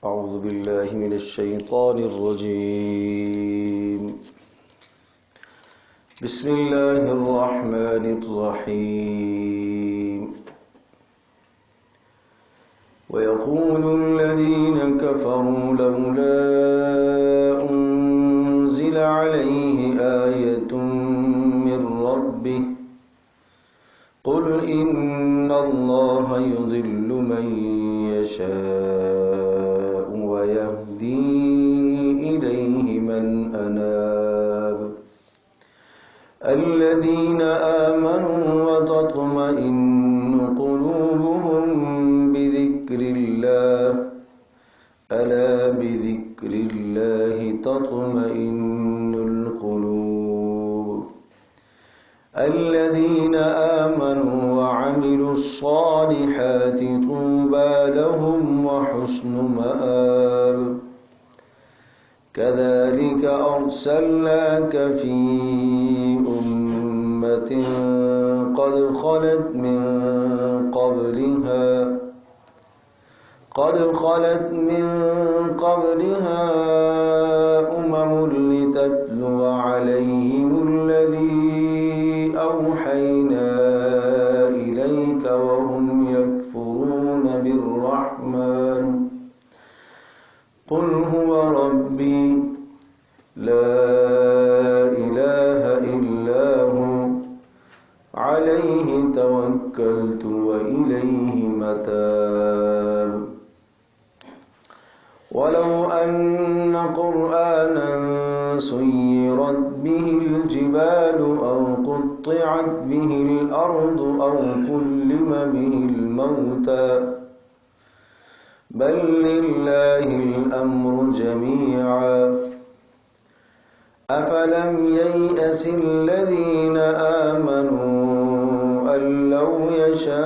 أعوذ بالله من الشيطان الرجيم. بسم الله الرحمن الرحيم. ويقول الذين كفروا لولا أنزل عليه آية من ربه قل إن الله يضل من يشاء ويهدي إليه من أناب الذين آمنوا وتطمئن قلوبهم بذكر الله ألا بذكر الله تطمئن القلوب الذين آمنوا وعملوا الصالحات طوبى لهم وحسن مآب كذلك أرسلناك في أمة قد خلت من قبلها أمم لتتلو عليهم الذي أوحينا إليك وهم يكفرون بالرحمن قل هو ربي لا إله إلا هو عليه توكلت وإليه متاب ولو أن قرآنا سيرت به الجبال أو قطعت به الأرض أو كلم به الموتى بل لله الأمر جميعا أفلم ييأس الذين آمنوا أن لو يشاء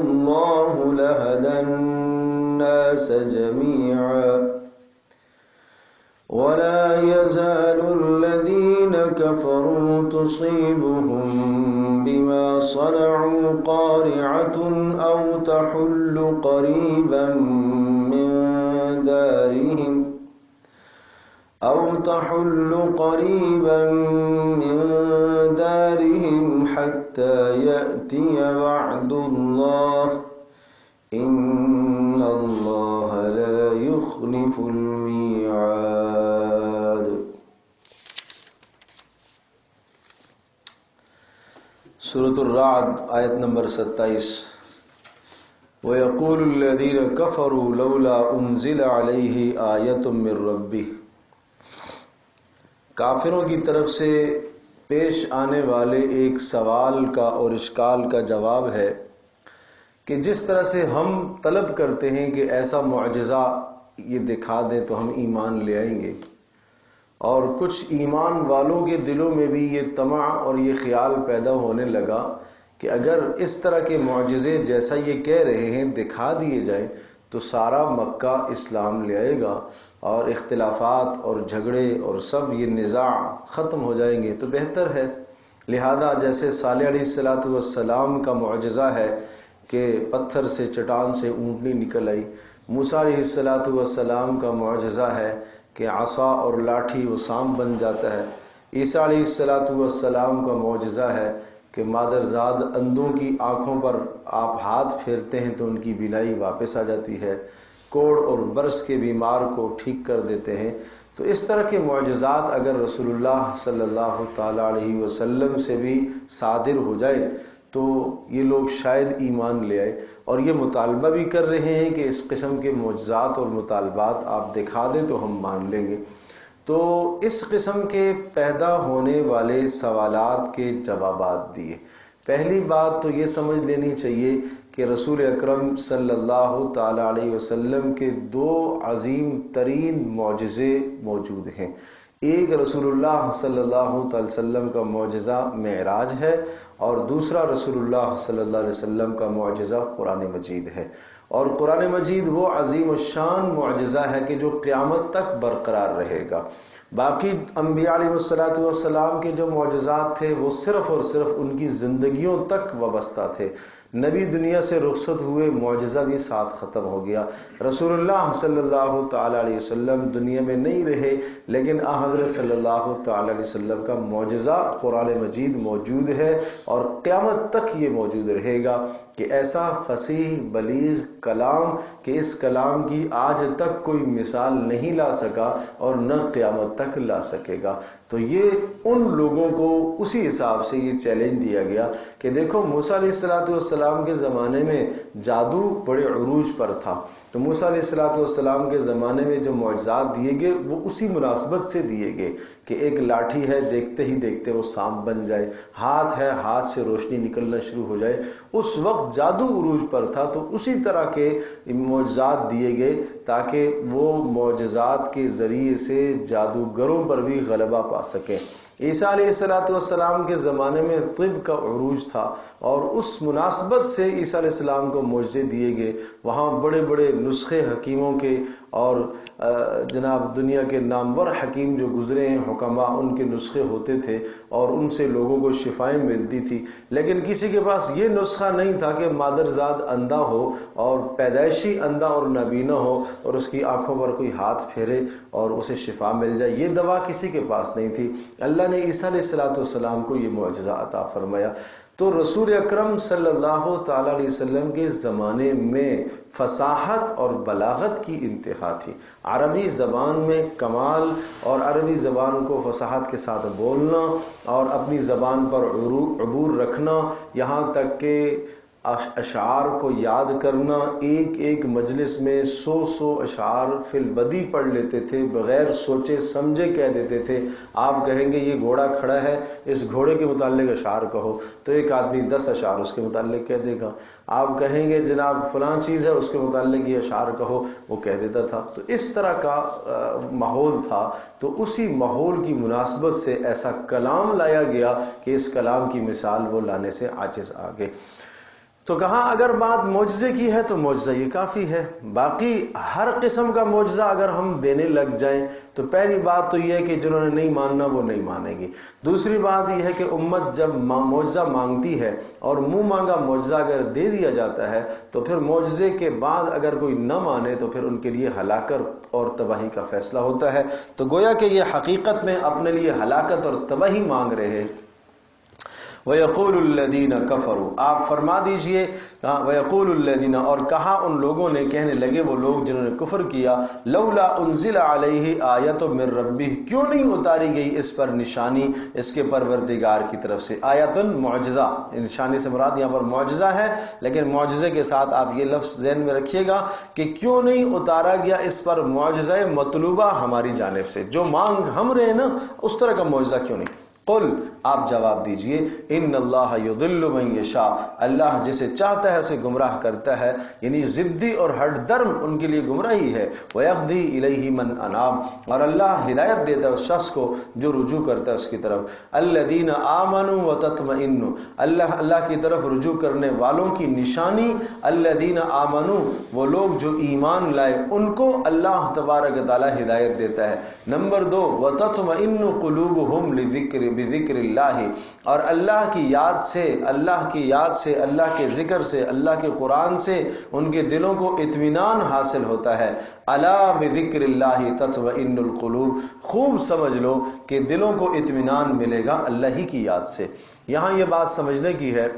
الله لهدى الناس جميعا ولا يزال الذين كفروا تصيبهم بما صنعوا قارعة أو تحل قريبا من دارهم حتى يأتي وعد الله إن الله لا يخلف الميعاد. سورة الرعد آیت نمبر 27. وَيَقُولُ الَّذِينَ كَفَرُوا لَوْلَا أُنزِلَ عَلَيْهِ آيَةٌ مِّن رَّبِّهِ. کافروں کی طرف سے پیش آنے والے ایک سوال کا اور اشکال کا جواب ہے کہ جس طرح سے ہم طلب کرتے ہیں کہ ایسا معجزہ یہ دکھا دیں تو ہم ایمان لے آئیں گے، اور کچھ ایمان والوں کے دلوں میں بھی یہ طمع اور یہ خیال پیدا ہونے لگا کہ اگر اس طرح کے معجزے جیسا یہ کہہ رہے ہیں دکھا دیے جائیں تو سارا مکہ اسلام لے آئے گا اور اختلافات اور جھگڑے اور سب یہ نزاع ختم ہو جائیں گے تو بہتر ہے. لہذا جیسے صالح علیہ السلام کا معجزہ ہے کہ پتھر سے چٹان سے اونٹنی نکل آئی، موسیٰ علیہ السلام کا معجزہ ہے کہ عصا اور لاٹھی وہ سانپ بن جاتا ہے، عیسیٰ علیہ السلام کا معجزہ ہے کہ مادرزاد اندھوں کی آنکھوں پر آپ ہاتھ پھیرتے ہیں تو ان کی بینائی واپس آ جاتی ہے، کوڑ اور برس کے بیمار کو ٹھیک کر دیتے ہیں. تو اس طرح کے معجزات اگر رسول اللہ صلی اللہ تعالی علیہ وسلم سے بھی صادر ہو جائے تو یہ لوگ شاید ایمان لے آئے، اور یہ مطالبہ بھی کر رہے ہیں کہ اس قسم کے معجزات اور مطالبات آپ دکھا دیں تو ہم مان لیں گے. تو اس قسم کے پیدا ہونے والے سوالات کے جوابات دیے. پہلی بات تو یہ سمجھ لینی چاہیے کہ رسول اکرم صلی اللہ تعالی علیہ وسلم کے دو عظیم ترین معجزے موجود ہیں. ایک رسول اللہ صلی اللہ علیہ وسلم کا معجزہ معراج ہے اور دوسرا رسول اللہ صلی اللہ علیہ وسلم کا معجزہ قرآن مجید ہے. اور قرآن مجید وہ عظیم الشان معجزہ ہے کہ جو قیامت تک برقرار رہے گا. باقی انبیاء علیہ السلام کے جو معجزات تھے وہ صرف اور صرف ان کی زندگیوں تک وابستہ تھے. نبی دنیا سے رخصت ہوئے، معجزہ بھی ساتھ ختم ہو گیا. رسول اللہ صلی اللہ تعالی علیہ وسلم دنیا میں نہیں رہے، لیکن حضرت صلی اللہ تعالی علیہ وسلم کا معجزہ قرآن مجید موجود ہے اور قیامت تک یہ موجود رہے گا کہ ایسا فصیح بلیغ کلام کہ اس کلام کی آج تک کوئی مثال نہیں لا سکا اور نہ قیامت تک لا سکے گا. تو یہ ان لوگوں کو اسی حساب سے یہ چیلنج دیا گیا کہ دیکھو موسیٰ علیہ السلام کے زمانے میں جادو بڑے عروج پر تھا، تو موسیٰ علیہ السلام کے زمانے میں جو معجزات دیے گئے وہ اسی مناسبت سے دیے گئے کہ ایک لاٹھی ہے، دیکھتے ہی دیکھتے وہ سانپ بن جائے، ہاتھ ہے، ہاتھ سے روشنی نکلنا شروع ہو جائے. اس وقت جادو عروج پر تھا، تو اسی طرح کے معجزات دیے گئے تاکہ وہ معجزات کے ذریعے سے جادوگروں پر بھی غلبہ پا سکیں. عیسیٰ علیہ السلام کے زمانے میں طب کا عروج تھا اور اس مناسبت سے عیسیٰ علیہ السلام کو معجزے دیے گئے. وہاں بڑے بڑے نسخے حکیموں کے اور جناب دنیا کے نامور حکیم جو گزرے ہیں حکماء، ان کے نسخے ہوتے تھے اور ان سے لوگوں کو شفائیں ملتی تھی. لیکن کسی کے پاس یہ نسخہ نہیں تھا کہ مادرزاد اندھا ہو اور پیدائشی اندھا اور نابینا ہو اور اس کی آنکھوں پر کوئی ہاتھ پھیرے اور اسے شفا مل جائے. یہ دوا کسی کے پاس نہیں تھی. اللہ نے عیسیٰ علیہ السلام کو یہ معجزہ عطا فرمایا. تو رسول اکرم صلی اللہ تعالی علیہ وسلم کے زمانے میں فصاحت اور بلاغت کی انتہا تھی. عربی زبان میں کمال اور عربی زبان کو فصاحت کے ساتھ بولنا اور اپنی زبان پر عبور رکھنا، یہاں تک کہ اشعار کو یاد کرنا. ایک ایک مجلس میں 100 اشعار فی البدی پڑھ لیتے تھے، بغیر سوچے سمجھے کہہ دیتے تھے. آپ کہیں گے یہ گھوڑا کھڑا ہے، اس گھوڑے کے متعلق اشعار کہو، تو ایک آدمی 10 اشعار اس کے متعلق کہہ دے گا. آپ کہیں گے جناب فلاں چیز ہے، اس کے متعلق یہ اشعار کہو، وہ کہہ دیتا تھا. تو اس طرح کا ماحول تھا. تو اسی ماحول کی مناسبت سے ایسا کلام لایا گیا کہ اس کلام کی مثال وہ لانے سے عاجز آ گئے. تو کہاں اگر بات معجزے کی ہے تو معجزہ یہ کافی ہے. باقی ہر قسم کا معجزہ اگر ہم دینے لگ جائیں تو پہلی بات تو یہ ہے کہ جنہوں نے نہیں ماننا وہ نہیں مانیں گی. دوسری بات یہ ہے کہ امت جب معجزہ مانگتی ہے اور منہ مانگا معجزہ اگر دے دیا جاتا ہے تو پھر معجزے کے بعد اگر کوئی نہ مانے تو پھر ان کے لیے ہلاکت اور تباہی کا فیصلہ ہوتا ہے. تو گویا کہ یہ حقیقت میں اپنے لیے ہلاکت اور تباہی مانگ رہے ہیں. وَيَقُولُ الَّذِينَ كَفَرُوا، آپ فرما دیجئے وَيَقُولُ الَّذِينَ، اور کہا ان لوگوں نے، کہنے لگے وہ لوگ جنہوں نے کفر کیا، لولا انزل علیہ آیت من ربہ، کیوں نہیں اتاری گئی اس پر نشانی اس کے پروردگار کی طرف سے. آیتن معجزہ، نشانی سے مراد یہاں پر معجزہ ہے، لیکن معجزے کے ساتھ آپ یہ لفظ ذہن میں رکھیے گا کہ کیوں نہیں اتارا گیا اس پر معجزہ مطلوبہ ہماری جانب سے، جو مانگ ہم رہے نا اس طرح کا معجزہ کیوں نہیں. قل، آپ جواب دیجئے، ان اللہ یضل من یشاء، اللہ جسے چاہتا ہے اسے گمراہ کرتا ہے، یعنی ضدی اور ہٹ درم ان کے لیے گمراہی ہے. ویہدی الیہ من اناب، اور اللہ ہدایت دیتا ہے اس شخص کو جو رجوع کرتا ہے اس کی طرف. الذین آمنوا وتطمئن، اللہ کی طرف رجوع کرنے والوں کی نشانی الذین آمنوا، وہ لوگ جو ایمان لائے ان کو اللہ تبارک و تعالی ہدایت دیتا ہے. نمبر 2، وتطمئن قلوبہم بذکر اللہ، اور اللہ کی یاد سے، اللہ کے ذکر سے، اللہ کے قرآن سے ان کے دلوں کو اطمینان حاصل ہوتا ہے. الا بذکر اللہ تطمئن القلوب، خوب سمجھ لو کہ دلوں کو اطمینان ملے گا اللہ ہی کی یاد سے. یہاں یہ بات سمجھنے کی ہے،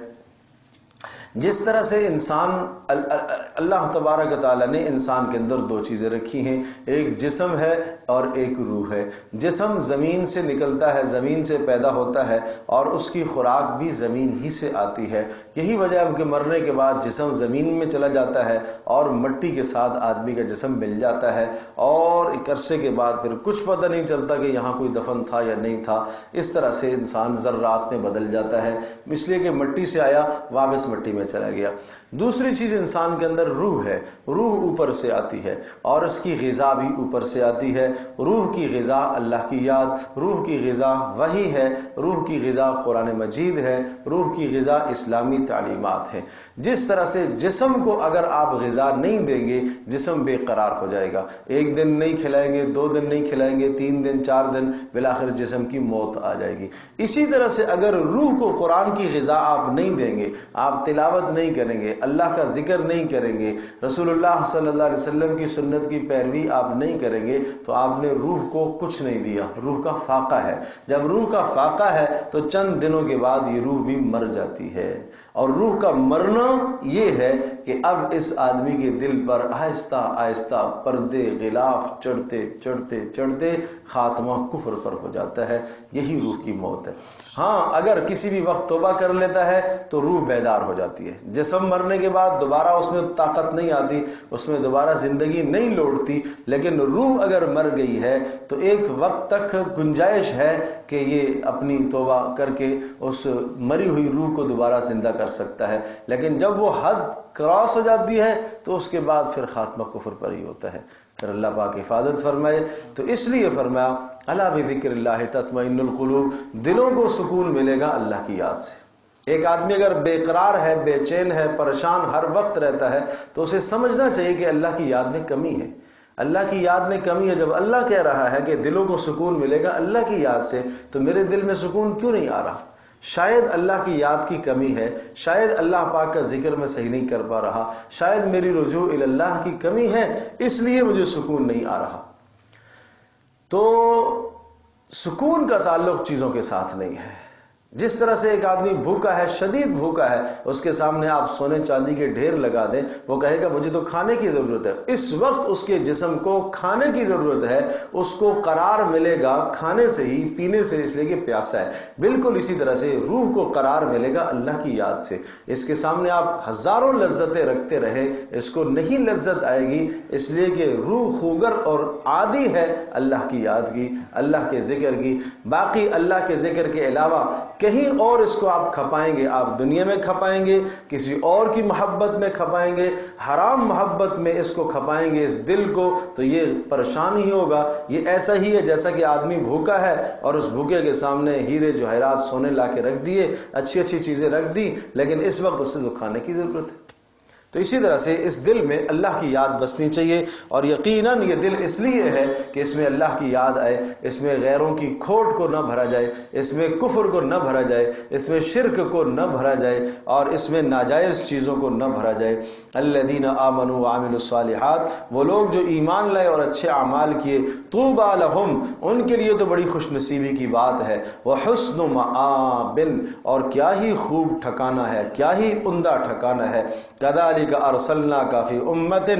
جس طرح سے انسان، اللہ تبارک و تعالیٰ نے انسان کے اندر 2 چیزیں رکھی ہیں، ایک جسم ہے اور ایک روح ہے. جسم زمین سے نکلتا ہے، زمین سے پیدا ہوتا ہے اور اس کی خوراک بھی زمین ہی سے آتی ہے. یہی وجہ ہے کہ مرنے کے بعد جسم زمین میں چلا جاتا ہے اور مٹی کے ساتھ آدمی کا جسم مل جاتا ہے اور ایک عرصے کے بعد پھر کچھ پتہ نہیں چلتا کہ یہاں کوئی دفن تھا یا نہیں تھا. اس طرح سے انسان ذرات میں بدل جاتا ہے، اس لیے کہ مٹی سے آیا واپس مٹی میں چلا گیا۔ دوسری چیز انسان کے اندر روح ہے، روح اوپر سے آتی ہے اور اس کی غذا بھی اوپر سے آتی ہے۔ روح کی غذا اللہ کی یاد، روح کی غذا وحی ہے، روح کی غذا قرآن مجید ہے، روح کی غذا اسلامی تعلیمات ہے۔ جس طرح سے جسم کو اگر آپ غذا نہیں دیں گے جسم بے قرار ہو جائے گا، ایک دن نہیں کھلائیں گے، 2 دن نہیں کھلائیں گے، 3 دن 4 دن، بالآخر جسم کی موت آ جائے گی۔ اسی طرح سے اگر روح کو قرآن کی غذا آپ نہیں دیں گے، آپ تلاوت نہیں کریں گے، اللہ کا ذکر نہیں کریں گے، رسول اللہ صلی اللہ علیہ وسلم کی سنت کی پیروی آپ نہیں کریں گے، تو آپ نے روح کو کچھ نہیں دیا، روح کا فاقہ ہے۔ جب روح کا فاقہ ہے تو چند دنوں کے بعد یہ روح بھی مر جاتی ہے، اور روح کا مرنا یہ ہے کہ اب اس آدمی کے دل پر آہستہ آہستہ پردے غلاف چڑھتے چڑھتے چڑھتے خاتمہ کفر پر ہو جاتا ہے۔ یہی روح کی موت ہے۔ ہاں اگر کسی بھی وقت توبہ کر لیتا ہے تو روح بیدار ہو جاتی ہے۔ جسم مرنے کے بعد دوبارہ اس میں طاقت نہیں آتی، اس میں دوبارہ زندگی نہیں لوٹتی، لیکن روح اگر مر گئی ہے تو ایک وقت تک گنجائش ہے کہ یہ اپنی توبہ کر کے اس مری ہوئی روح کو دوبارہ زندہ کر سکتا ہے، لیکن جب وہ حد کراس ہو جاتی ہے تو اس کے بعد پھر خاتمہ کفر پر ہی ہوتا ہے۔ پھر اللہ پاک حفاظت فرمائے۔ تو اس لیے فرمایا الا بذکر اللہ تطمئن القلوب، دلوں کو سکون ملے گا اللہ کی یاد سے۔ ایک آدمی اگر بے قرار ہے، بے چین ہے، پریشان ہر وقت رہتا ہے تو اسے سمجھنا چاہیے کہ اللہ کی یاد میں کمی ہے، اللہ کی یاد میں کمی ہے۔ جب اللہ کہہ رہا ہے کہ دلوں کو سکون ملے گا اللہ کی یاد سے، تو میرے دل میں سکون کیوں نہیں آ رہا؟ شاید اللہ کی یاد کی کمی ہے، شاید اللہ پاک کا ذکر میں صحیح نہیں کر پا رہا، شاید میری رجوع الی اللہ کی کمی ہے، اس لیے مجھے سکون نہیں آ رہا۔ تو سکون کا تعلق چیزوں کے ساتھ نہیں ہے۔ جس طرح سے ایک آدمی بھوکا ہے، شدید بھوکا ہے، اس کے سامنے آپ سونے چاندی کے ڈھیر لگا دیں، وہ کہے گا مجھے تو کھانے کی ضرورت ہے۔ اس وقت اس کے جسم کو کھانے کی ضرورت ہے، اس کو قرار ملے گا کھانے سے ہی، پینے سے، اس لیے کہ پیاسا ہے۔ بالکل اسی طرح سے روح کو قرار ملے گا اللہ کی یاد سے۔ اس کے سامنے آپ ہزاروں لذتیں رکھتے رہے، اس کو نہیں لذت آئے گی، اس لیے کہ روح خوگر اور عادی ہے اللہ کی یاد کی، اللہ کے ذکر کی۔ باقی اللہ کے ذکر کے علاوہ کہیں اور اس کو آپ کھپائیں گے، آپ دنیا میں کھپائیں گے، کسی اور کی محبت میں کھپائیں گے، حرام محبت میں اس کو کھپائیں گے اس دل کو، تو یہ پریشان ہی ہوگا۔ یہ ایسا ہی ہے جیسا کہ آدمی بھوکا ہے اور اس بھوکے کے سامنے ہیرے جواہرات سونے لا کے رکھ دیے، اچھی اچھی چیزیں رکھ دی، لیکن اس وقت اسے تو کھانے کی ضرورت ہے۔ تو اسی طرح سے اس دل میں اللہ کی یاد بسنی چاہیے، اور یقیناً یہ دل اس لیے ہے کہ اس میں اللہ کی یاد آئے، اس میں غیروں کی کھوٹ کو نہ بھرا جائے، اس میں کفر کو نہ بھرا جائے، اس میں شرک کو نہ بھرا جائے، اور اس میں ناجائز چیزوں کو نہ بھرا جائے۔ الذین آمنوا وعملوا الصالحات، وہ لوگ جو ایمان لائے اور اچھے اعمال کیے، طوبی لہم، ان کے لیے تو بڑی خوش نصیبی کی بات ہے، وحسن مآب، اور کیا ہی خوب ٹھکانہ ہے، کیا ہی عمدہ ٹھکانہ ہے۔ کذالک ارسلناک فی امۃ،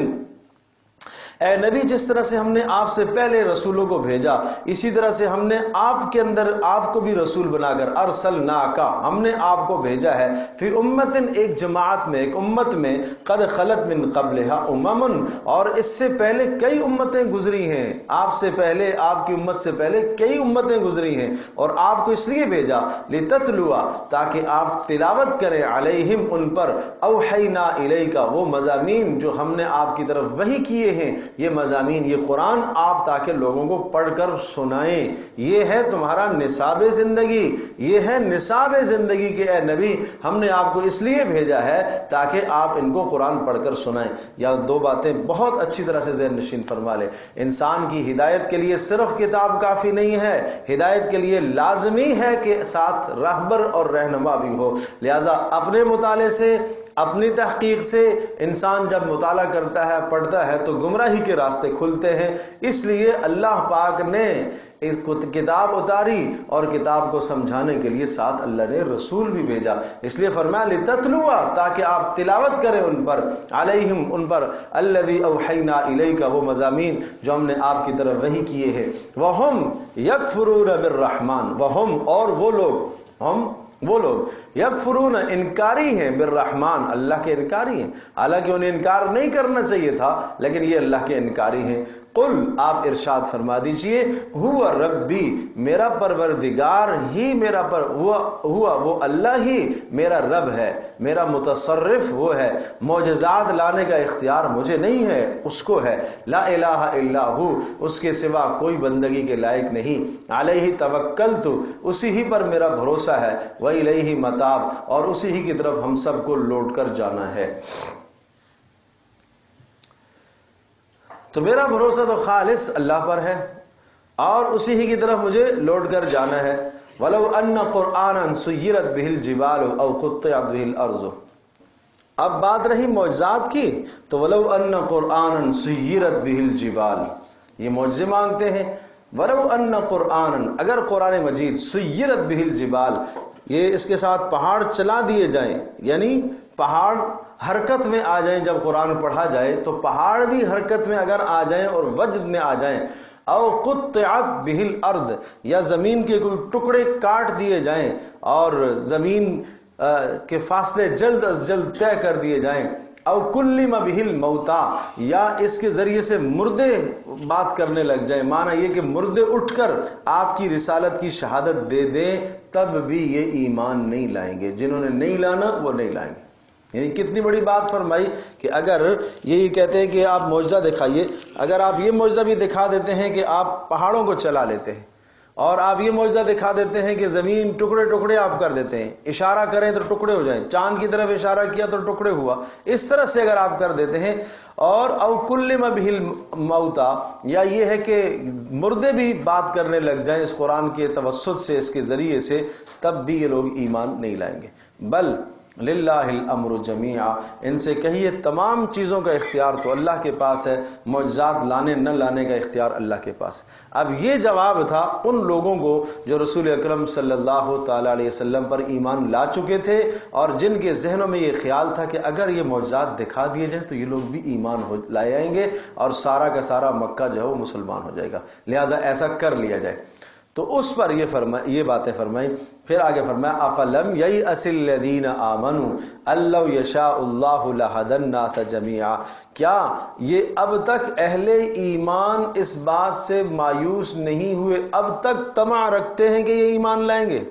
اے نبی جس طرح سے ہم نے آپ سے پہلے رسولوں کو بھیجا، اسی طرح سے ہم نے آپ کے اندر آپ کو بھی رسول بنا کر، ارسلناک، ہم نے آپ کو بھیجا ہے، فی امۃ، ایک جماعت میں، ایک امت میں، قد خلت من قبلھا امم، اور اس سے پہلے کئی امتیں گزری ہیں، آپ سے پہلے، آپ کی امت سے پہلے کئی امتیں گزری ہیں، اور آپ کو اس لیے بھیجا، لتتلوا، تاکہ آپ تلاوت کریں، علیہم، ان پر، اوحینا الیک، وہ مضامین جو ہم نے آپ کی طرف وحی کیے ہیں، یہ مضامین، یہ قرآن آپ تاکہ لوگوں کو پڑھ کر سنائیں۔ یہ ہے تمہارا نصاب زندگی، یہ ہے نصاب زندگی کہ اے نبی ہم نے آپ کو اس لیے بھیجا ہے تاکہ آپ ان کو قرآن پڑھ کر سنائیں۔ یا دو باتیں بہت اچھی طرح سے ذہن نشین فرما لیں۔ انسان کی ہدایت کے لیے صرف کتاب کافی نہیں ہے، ہدایت کے لیے لازمی ہے کہ ساتھ راہبر اور رہنما بھی ہو۔ لہذا اپنے مطالعے سے، اپنی تحقیق سے انسان جب مطالعہ کرتا ہے، پڑھتا ہے، تو گمراہی کے راستے کھلتے ہیں۔ اس لیے اللہ پاک نے اس کتاب اتاری، اور کتاب کو سمجھانے کے لیے ساتھ اللہ نے رسول بھی بھیجا۔ اس لیے فرمایا لتتلوا، تاکہ آپ تلاوت کریں ان پر، علیہم، ان پر، الذی اوحینا الیک، وہ مضامین جو ہم نے آپ کی طرف وحی کیے ہیں، وہم یکفرون بالرحمن، وہم، اور وہ لوگ، ہم وہ لوگ یکفرون انکاری ہیں بالرحمن، اللہ کے انکاری ہیں، حالانکہ انہیں انکار نہیں کرنا چاہیے تھا لیکن یہ اللہ کے انکاری ہیں۔ قل آپ ارشاد فرما دیجئے ہوا ربی، میرا پروردگار ہی میرا ہوا وہ اللہ ہی میرا رب ہے، میرا متصرف وہ ہے، معجزات لانے کا اختیار مجھے نہیں ہے، اس کو ہے، لا الہ الا ہو، اس کے سوا کوئی بندگی کے لائق نہیں، علیہ توکلت، اسی ہی پر میرا بھروسہ ہے، وإلیہ متاب، اور اسی ہی کی طرف ہم سب کو لوٹ کر جانا ہے۔ تو میرا بھروسہ تو خالص اللہ پر ہے اور اسی ہی کی طرف مجھے لوٹ کر جانا ہے۔ وَلَوْ أَنَّ قُرْآنًا سُيِّرَتْ بِهِ الْجِبَالُ أَوْ قُطِّعَتْ بِهِ الْأَرْضُ، اب بات رہی معجزات کی، تو وَلَوْ أَنَّ قُرْآنًا سُيِّرَتْ بِهِ الْجِبَالُ، یہ معجزے مانگتے ہیں۔ وَلَوْ أَنَّ قُرْآنًا، اگر قرآن مجید سُيِّرَتْ بِهِ الْجِبَالُ، یہ اس کے ساتھ پہاڑ چلا دیے جائیں، یعنی پہاڑ حرکت میں آ جائیں، جب قرآن پڑھا جائے تو پہاڑ بھی حرکت میں اگر آ جائیں اور وجد میں آ جائیں، او قطعت بہ الارض، یا زمین کے کوئی ٹکڑے کاٹ دیے جائیں اور زمین کے فاصلے جلد از جلد طے کر دیے جائیں، او کلم بہ الموتى، یا اس کے ذریعے سے مردے بات کرنے لگ جائیں، معنی یہ کہ مردے اٹھ کر آپ کی رسالت کی شہادت دے دیں، تب بھی یہ ایمان نہیں لائیں گے، جنہوں نے نہیں لانا وہ نہیں لائیں گے۔ یعنی کتنی بڑی بات فرمائی کہ اگر یہی کہتے ہیں کہ آپ معجزہ دکھائیے، اگر آپ یہ معجزہ بھی دکھا دیتے ہیں کہ آپ پہاڑوں کو چلا لیتے ہیں، اور آپ یہ معجزہ دکھا دیتے ہیں کہ زمین ٹکڑے ٹکڑے آپ کر دیتے ہیں، اشارہ کریں تو ٹکڑے ہو جائیں، چاند کی طرف اشارہ کیا تو ٹکڑے ہوا، اس طرح سے اگر آپ کر دیتے ہیں، اور او کلم بہ الموتى، یا یہ ہے کہ مردے بھی بات کرنے لگ جائیں اس قرآن کے توسط سے، اس کے ذریعے سے، تب بھی یہ لوگ ایمان نہیں لائیں گے۔ بل للہ الامر جمیعا، ان سے کہیے تمام چیزوں کا اختیار تو اللہ کے پاس ہے، معجزات لانے نہ لانے کا اختیار اللہ کے پاس ہے۔ اب یہ جواب تھا ان لوگوں کو جو رسول اکرم صلی اللہ تعالی علیہ وسلم پر ایمان لا چکے تھے اور جن کے ذہنوں میں یہ خیال تھا کہ اگر یہ معجزات دکھا دیے جائیں تو یہ لوگ بھی ایمان لائے آئیں گے اور سارا کا سارا مکہ جو ہے وہ مسلمان ہو جائے گا، لہٰذا ایسا کر لیا جائے۔ تو اس پر یہ باتیں فرمائیں۔ پھر آگے فرمایا افلم ییأس الذین آمنوا ان لو یشاء اللہ لہدی الناس جمیعا، کیا یہ اب تک اہل ایمان اس بات سے مایوس نہیں ہوئے، اب تک طمع رکھتے ہیں کہ یہ ایمان لائیں گے؟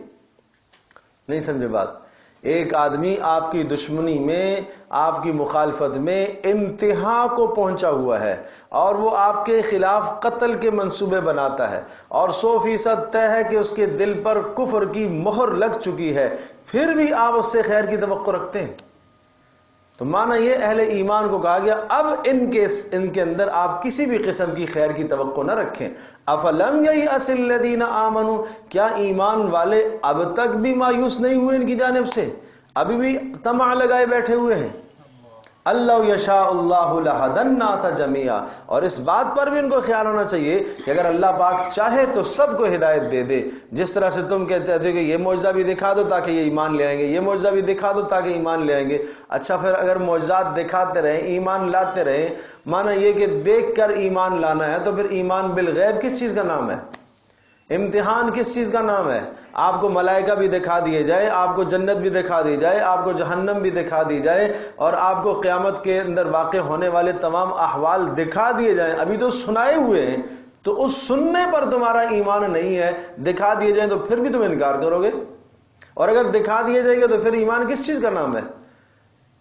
نہیں سمجھے بات؟ ایک آدمی آپ کی دشمنی میں، آپ کی مخالفت میں انتہا کو پہنچا ہوا ہے اور وہ آپ کے خلاف قتل کے منصوبے بناتا ہے اور 100% طے ہے کہ اس کے دل پر کفر کی مہر لگ چکی ہے، پھر بھی آپ اس سے خیر کی توقع رکھتے ہیں، تو مانا یہ اہل ایمان کو کہا گیا اب ان کے اندر آپ کسی بھی قسم کی خیر کی توقع نہ رکھیں۔ افلم ییأس الذین آمنوا، کیا ایمان والے اب تک بھی مایوس نہیں ہوئے ان کی جانب سے، ابھی بھی طمع لگائے بیٹھے ہوئے ہیں؟ اللہ یشاء اللہ لہدی الناس جمیعا، اور اس بات پر بھی ان کو خیال ہونا چاہیے کہ اگر اللہ پاک چاہے تو سب کو ہدایت دے دے، جس طرح سے تم کہتے تھے کہ یہ معجزہ بھی دکھا دو تاکہ یہ ایمان لے آئیں گے، یہ معجزہ بھی دکھا دو تاکہ ایمان لے آئیں گے۔ اچھا پھر اگر معجزات دکھاتے رہیں، ایمان لاتے رہیں، معنی یہ کہ دیکھ کر ایمان لانا ہے، تو پھر ایمان بالغیب کس چیز کا نام ہے؟ امتحان کس چیز کا نام ہے؟ آپ کو ملائکہ بھی دکھا دیے جائے، آپ کو جنت بھی دکھا دی جائے، آپ کو جہنم بھی دکھا دی جائے، اور آپ کو قیامت کے اندر واقع ہونے والے تمام احوال دکھا دیے جائیں، ابھی تو سنائے ہوئے ہیں، تو اس سننے پر تمہارا ایمان نہیں ہے، دکھا دیے جائیں تو پھر بھی تم انکار کرو گے، اور اگر دکھا دیے جائیں گے تو پھر ایمان کس چیز کا نام ہے؟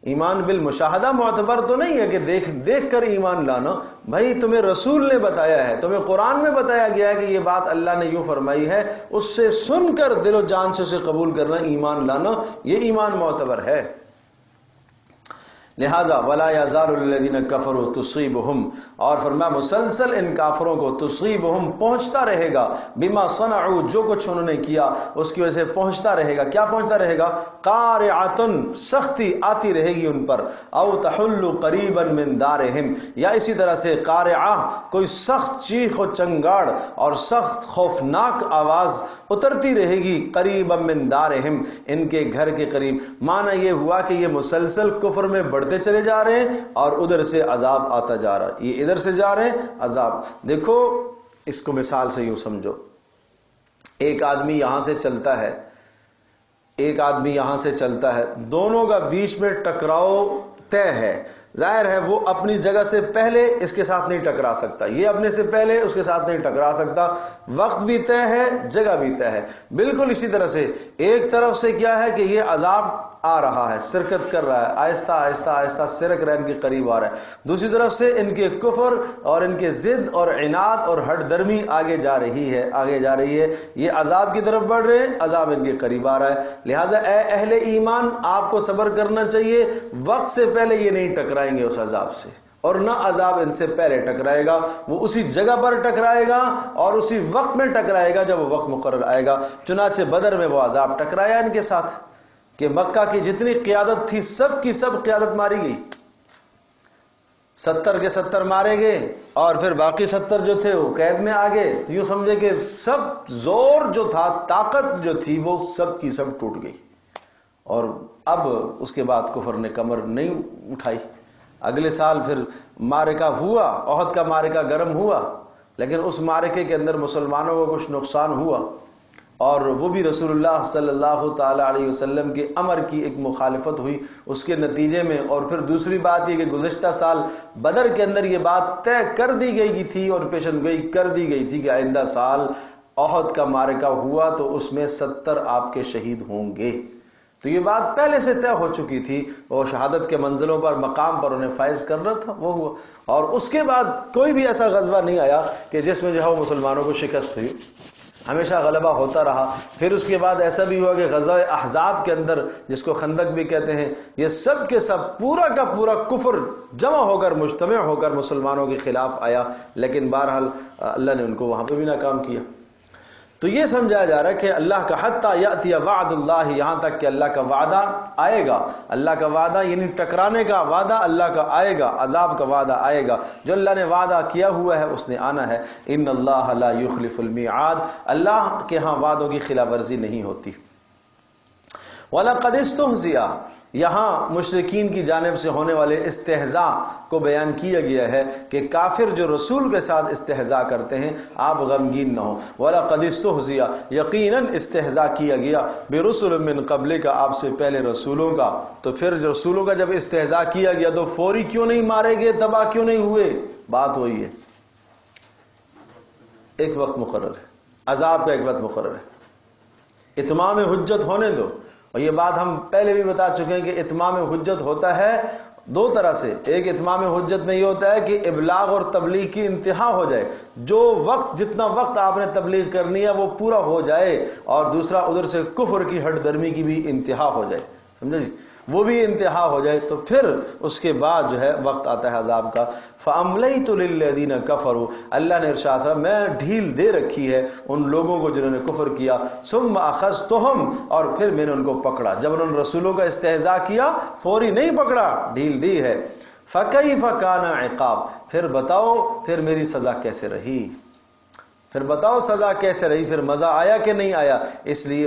ایمان بالمشاہدہ معتبر تو نہیں ہے کہ دیکھ کر ایمان لانا، بھائی تمہیں رسول نے بتایا ہے، تمہیں قرآن میں بتایا گیا ہے کہ یہ بات اللہ نے یوں فرمائی ہے، اس سے سن کر دل و جان سے اسے قبول کرنا، ایمان لانا، یہ ایمان معتبر ہے۔ لہذا ولا یزال الذین کفروا تصیبہم، اور فرمایا مسلسل ان کافروں کو تصیبہم پہنچتا رہے گا، بما صنعوا جو کچھ انہوں نے کیا اس کی وجہ سے پہنچتا رہے گا۔ کیا پہنچتا رہے گا؟ قارعۃ، سختی آتی رہے گی ان پر، او تحل قریبا من دارہم، یا اسی طرح سے قارعہ کوئی سخت چیخ و چنگاڑ اور سخت خوفناک آواز اترتی رہے گی، قریبا من دارہم، ان کے گھر کے قریب۔ معنی یہ ہوا کہ یہ مسلسل کفر میں بڑھتے چلے جا رہے ہیں اور ادھر سے عذاب آتا جا رہا ہے، یہ ادھر سے جا رہے ہیں عذاب۔ دیکھو اس کو مثال سے یوں سمجھو، ایک آدمی یہاں سے چلتا ہے ایک آدمی یہاں سے چلتا ہے، دونوں کا بیچ میں ٹکراؤ طے ہے، ظاہر ہے وہ اپنی جگہ سے پہلے اس کے ساتھ نہیں ٹکرا سکتا، یہ اپنے سے پہلے اس کے ساتھ نہیں ٹکرا سکتا، وقت بھی طے ہے، جگہ بھی طے ہے۔ بالکل اسی طرح سے ایک طرف سے کیا ہے کہ یہ عذاب آ رہا ہے، سرکت کر رہا ہے، آہستہ آہستہ آہستہ سرک رہن کے قریب آ رہا ہے، دوسری طرف سے ان کے کفر اور ان کے ضد اور عناد اور ہٹ درمی آگے جا رہی ہے، آگے جا رہی ہے، یہ عذاب کی طرف بڑھ رہے ہیں، عذاب ان کے قریب آ رہا ہے۔ لہٰذا اے اہل ایمان، آپ کو صبر کرنا چاہیے، وقت سے پہلے یہ نہیں ٹکرائیں گے اس عذاب سے، اور نہ عذاب ان سے پہلے ٹکرائے گا، وہ اسی جگہ پر ٹکرائے گا اور اسی وقت میں ٹکرائے گا جب وہ وقت مقرر آئے گا۔ چنانچہ بدر میں وہ عذاب ٹکرایا ان کے ساتھ کہ مکہ کی جتنی قیادت تھی سب کی سب قیادت ماری گئی، 70 کے 70 مارے گئے، اور پھر باقی 70 جو تھے وہ قید میں آ گئے۔ تو یوں سمجھے کہ سب زور جو تھا، طاقت جو تھی، وہ سب کی سب ٹوٹ گئی، اور اب اس کے بعد کفر نے کمر نہیں اٹھائی۔ اگلے سال پھر معرکہ ہوا، احد کا معرکہ گرم ہوا، لیکن اس معرکے کے اندر مسلمانوں کو کچھ نقصان ہوا، اور وہ بھی رسول اللہ صلی اللہ تعالی علیہ وسلم کے امر کی ایک مخالفت ہوئی اس کے نتیجے میں۔ اور پھر دوسری بات یہ کہ گزشتہ سال بدر کے اندر یہ بات طے کر دی گئی تھی اور پیشن گوئی کر دی گئی تھی کہ آئندہ سال احد کا معرکہ ہوا تو اس میں 70 آپ کے شہید ہوں گے، تو یہ بات پہلے سے طے ہو چکی تھی، اور شہادت کے منزلوں پر مقام پر انہیں فائز کرنا تھا، وہ ہوا۔ اور اس کے بعد کوئی بھی ایسا غزوہ نہیں آیا کہ جس میں جو ہے مسلمانوں کو شکست ہوئی، ہمیشہ غلبہ ہوتا رہا۔ پھر اس کے بعد ایسا بھی ہوا کہ غزوہ احزاب کے اندر، جس کو خندق بھی کہتے ہیں، یہ سب کے سب پورا کا پورا کفر جمع ہو کر مجتمع ہو کر مسلمانوں کے خلاف آیا، لیکن بہرحال اللہ نے ان کو وہاں پہ بھی ناکام کیا۔ تو یہ سمجھایا جا رہا ہے کہ اللہ کا حتیٰ یأتی وعد اللہ، یہاں تک کہ اللہ کا وعدہ آئے گا، اللہ کا وعدہ یعنی ٹکرانے کا وعدہ اللہ کا آئے گا، عذاب کا وعدہ آئے گا، جو اللہ نے وعدہ کیا ہوا ہے اس نے آنا ہے۔ ان اللہ لا یخلف المیعاد، اللہ کے ہاں وعدوں کی خلاف ورزی نہیں ہوتی۔ وَلَقَدِ اسْتُهْزِئَ، یہاں مشرکین کی جانب سے ہونے والے استہزاء کو بیان کیا گیا ہے کہ کافر جو رسول کے ساتھ استہزاء کرتے ہیں آپ غمگین نہ ہو۔ وَلَقَدِ اسْتُهْزِئَ، یقیناً استہزاء کیا گیا، بِرُسُلٍ مِّن قَبْلِكَ، آپ سے پہلے رسولوں کا۔ تو پھر رسولوں کا جب استہزاء کیا گیا تو فوری کیوں نہیں مارے گئے، تباہ کیوں نہیں ہوئے؟ بات وہی ہے، ایک وقت مقرر ہے، عذاب کا ایک وقت مقرر ہے، اتمام حجت ہونے دو۔ اور یہ بات ہم پہلے بھی بتا چکے ہیں کہ اتمام حجت ہوتا ہے دو طرح سے، ایک اتمام حجت میں یہ ہوتا ہے کہ ابلاغ اور تبلیغ کی انتہا ہو جائے، جو وقت جتنا وقت آپ نے تبلیغ کرنی ہے وہ پورا ہو جائے، اور دوسرا ادھر سے کفر کی ہٹ درمی کی بھی انتہا ہو جائے، سمجھے جی، وہ بھی انتہا ہو جائے، تو پھر اس کے بعد جو ہے وقت آتا ہے عذاب کا۔ فَأَمْلَيْتُ لِلَّذِينَ كَفَرُوا، اللہ نے ارشاد فرمایا میں ڈھیل دے رکھی ہے ان لوگوں کو جنہوں نے کفر کیا، ثُمَّ أَخَذْتُهُمْ، اور پھر میں نے ان کو پکڑا، جب انہوں نے رسولوں کا استہزاء کیا فوری نہیں پکڑا، ڈھیل دی ہے۔ فَكَيْفَ كَانَ عِقَابِ، پھر بتاؤ پھر میری سزا کیسے رہی، پھر بتاؤ سزا کیسے رہی، پھر مزہ آیا کہ نہیں آیا۔ اس لیے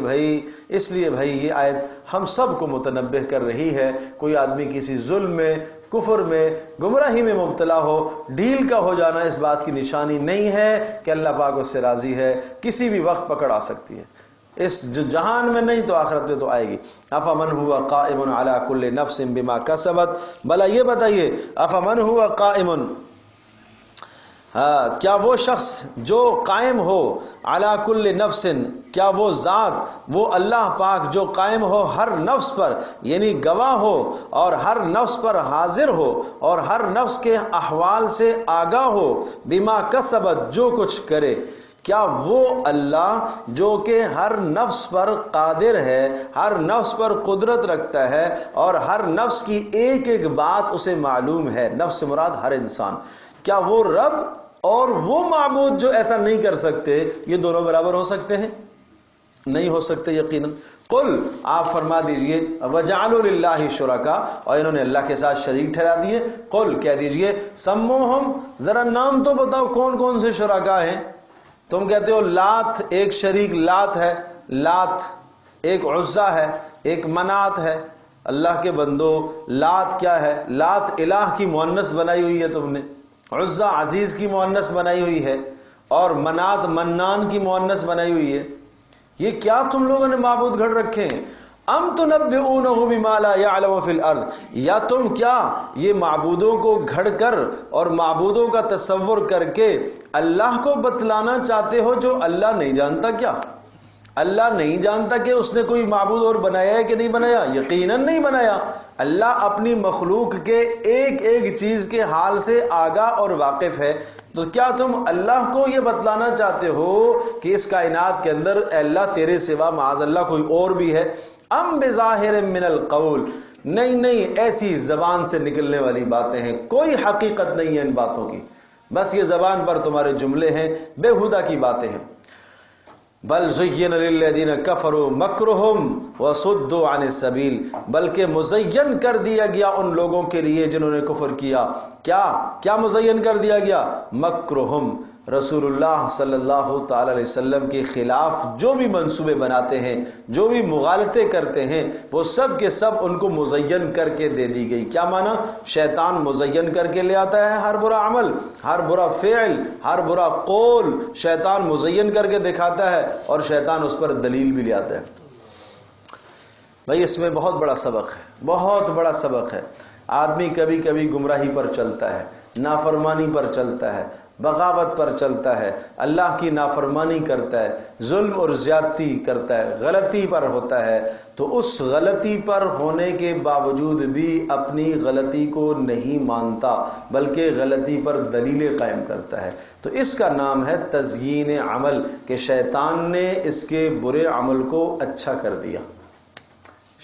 بھائی یہ آیت ہم سب کو متنبہ کر رہی ہے، کوئی آدمی کسی ظلم میں، کفر میں، گمراہی میں مبتلا ہو، ڈھیل کا ہو جانا اس بات کی نشانی نہیں ہے کہ اللہ پاک اس سے راضی ہے، کسی بھی وقت پکڑ آ سکتی ہے، اس جہان میں نہیں تو آخرت میں تو آئے گی۔ افمن ہوا قائم علی کل نفس بما کسبت، بھلا یہ بتائیے افمن ہوا قائم، کیا وہ شخص جو قائم ہو علی کل نفس، کیا وہ ذات، وہ اللہ پاک جو قائم ہو ہر نفس پر، یعنی گواہ ہو اور ہر نفس پر حاضر ہو اور ہر نفس کے احوال سے آگاہ ہو، بما کسبت، جو کچھ کرے، کیا وہ اللہ جو کہ ہر نفس پر قادر ہے، ہر نفس پر قدرت رکھتا ہے اور ہر نفس کی ایک ایک بات اسے معلوم ہے، نفس مراد ہر انسان، کیا وہ رب اور وہ معبود جو ایسا نہیں کر سکتے یہ دونوں برابر ہو سکتے ہیں؟ نہیں ہو سکتے یقیناً۔ قل، آپ فرما دیجئے، وَجَعَلُوا لِلَّهِ شُرَكَاءَ، اور انہوں نے اللہ کے ساتھ شریک ٹھہرا دیے۔ قل، کہہ دیجئے، سموہم، ذرا نام تو بتاؤ کون کون سے شرکاء ہیں۔ تم کہتے ہو لات ایک شریک لات ہے، لات ایک عزا ہے، ایک منات ہے۔ اللہ کے بندو، لات کیا ہے؟ لات الہ کی مؤنث بنائی ہوئی ہے تم نے، عزا عزیز کی مؤنث بنائی ہوئی ہے، اور منات منان کی مؤنث بنائی ہوئی ہے۔ یہ کیا تم لوگوں نے معبود گھڑ رکھے ہیں؟ ام تنبئونہ بما لا یعلم فی الارض، یا تم کیا یہ معبودوں کو گھڑ کر اور معبودوں کا تصور کر کے اللہ کو بتلانا چاہتے ہو جو اللہ نہیں جانتا؟ کیا اللہ نہیں جانتا کہ اس نے کوئی معبود اور بنایا ہے کہ نہیں بنایا؟ یقیناً نہیں بنایا۔ اللہ اپنی مخلوق کے ایک ایک چیز کے حال سے آگاہ اور واقف ہے، تو کیا تم اللہ کو یہ بتلانا چاہتے ہو کہ اس کائنات کے اندر اے اللہ تیرے سوا معاذ اللہ کوئی اور بھی ہے؟ ام بظاہر من القول، نہیں ایسی زبان سے نکلنے والی باتیں ہیں، کوئی حقیقت نہیں ہے ان باتوں کی، بس یہ زبان پر تمہارے جملے ہیں، بےہودہ کی باتیں ہیں۔ بل زین للذین کفروا مکرہم وصدوا عن السبیل، بلکہ مزین کر دیا گیا ان لوگوں کے لیے جنہوں نے کفر کیا۔ کیا مزین کر دیا گیا؟ مکرہم، رسول اللہ صلی اللہ تعالی علیہ وسلم کے خلاف جو بھی منصوبے بناتے ہیں، جو بھی مغالطے کرتے ہیں، وہ سب کے سب ان کو مزین کر کے دے دی گئی۔ کیا معنی؟ شیطان مزین کر کے لے آتا ہے ہر برا عمل، ہر برا فعل، ہر برا قول، شیطان مزین کر کے دکھاتا ہے اور شیطان اس پر دلیل بھی لے آتا ہے۔ بھائی اس میں بہت بڑا سبق ہے، بہت بڑا سبق ہے۔ آدمی کبھی کبھی گمراہی پر چلتا ہے، نافرمانی پر چلتا ہے، بغاوت پر چلتا ہے، اللہ کی نافرمانی کرتا ہے، ظلم اور زیادتی کرتا ہے، غلطی پر ہوتا ہے، تو اس غلطی پر ہونے کے باوجود بھی اپنی غلطی کو نہیں مانتا بلکہ غلطی پر دلیلیں قائم کرتا ہے، تو اس کا نام ہے تزیین عمل، کہ شیطان نے اس کے برے عمل کو اچھا کر دیا،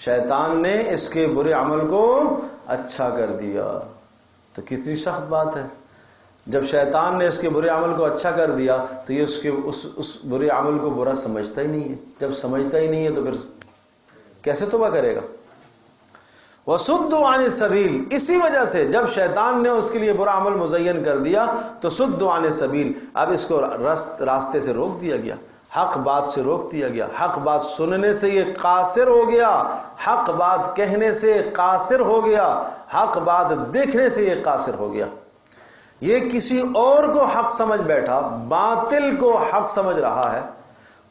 شیطان نے اس کے برے عمل کو اچھا کر دیا۔ تو کتنی سخت بات ہے، جب شیطان نے اس کے برے عمل کو اچھا کر دیا تو یہ اس برے عمل کو برا سمجھتا ہی نہیں ہے، جب سمجھتا ہی نہیں ہے تو پھر کیسے توبہ کرے گا؟ وَصُدُّوا عَنِ السَّبِيلِ، اسی وجہ سے جب شیطان نے اس کے لیے برا عمل مزین کر دیا تو صُدُّوا عَنِ السَّبِيلِ، اب اس کو راستے سے روک دیا گیا، حق بات سے روک دیا گیا، حق بات سننے سے یہ قاصر ہو گیا، حق بات کہنے سے قاصر ہو گیا، حق بات دیکھنے سے یہ قاصر ہو گیا۔ یہ کسی اور کو حق سمجھ بیٹھا، باطل کو حق سمجھ رہا ہے،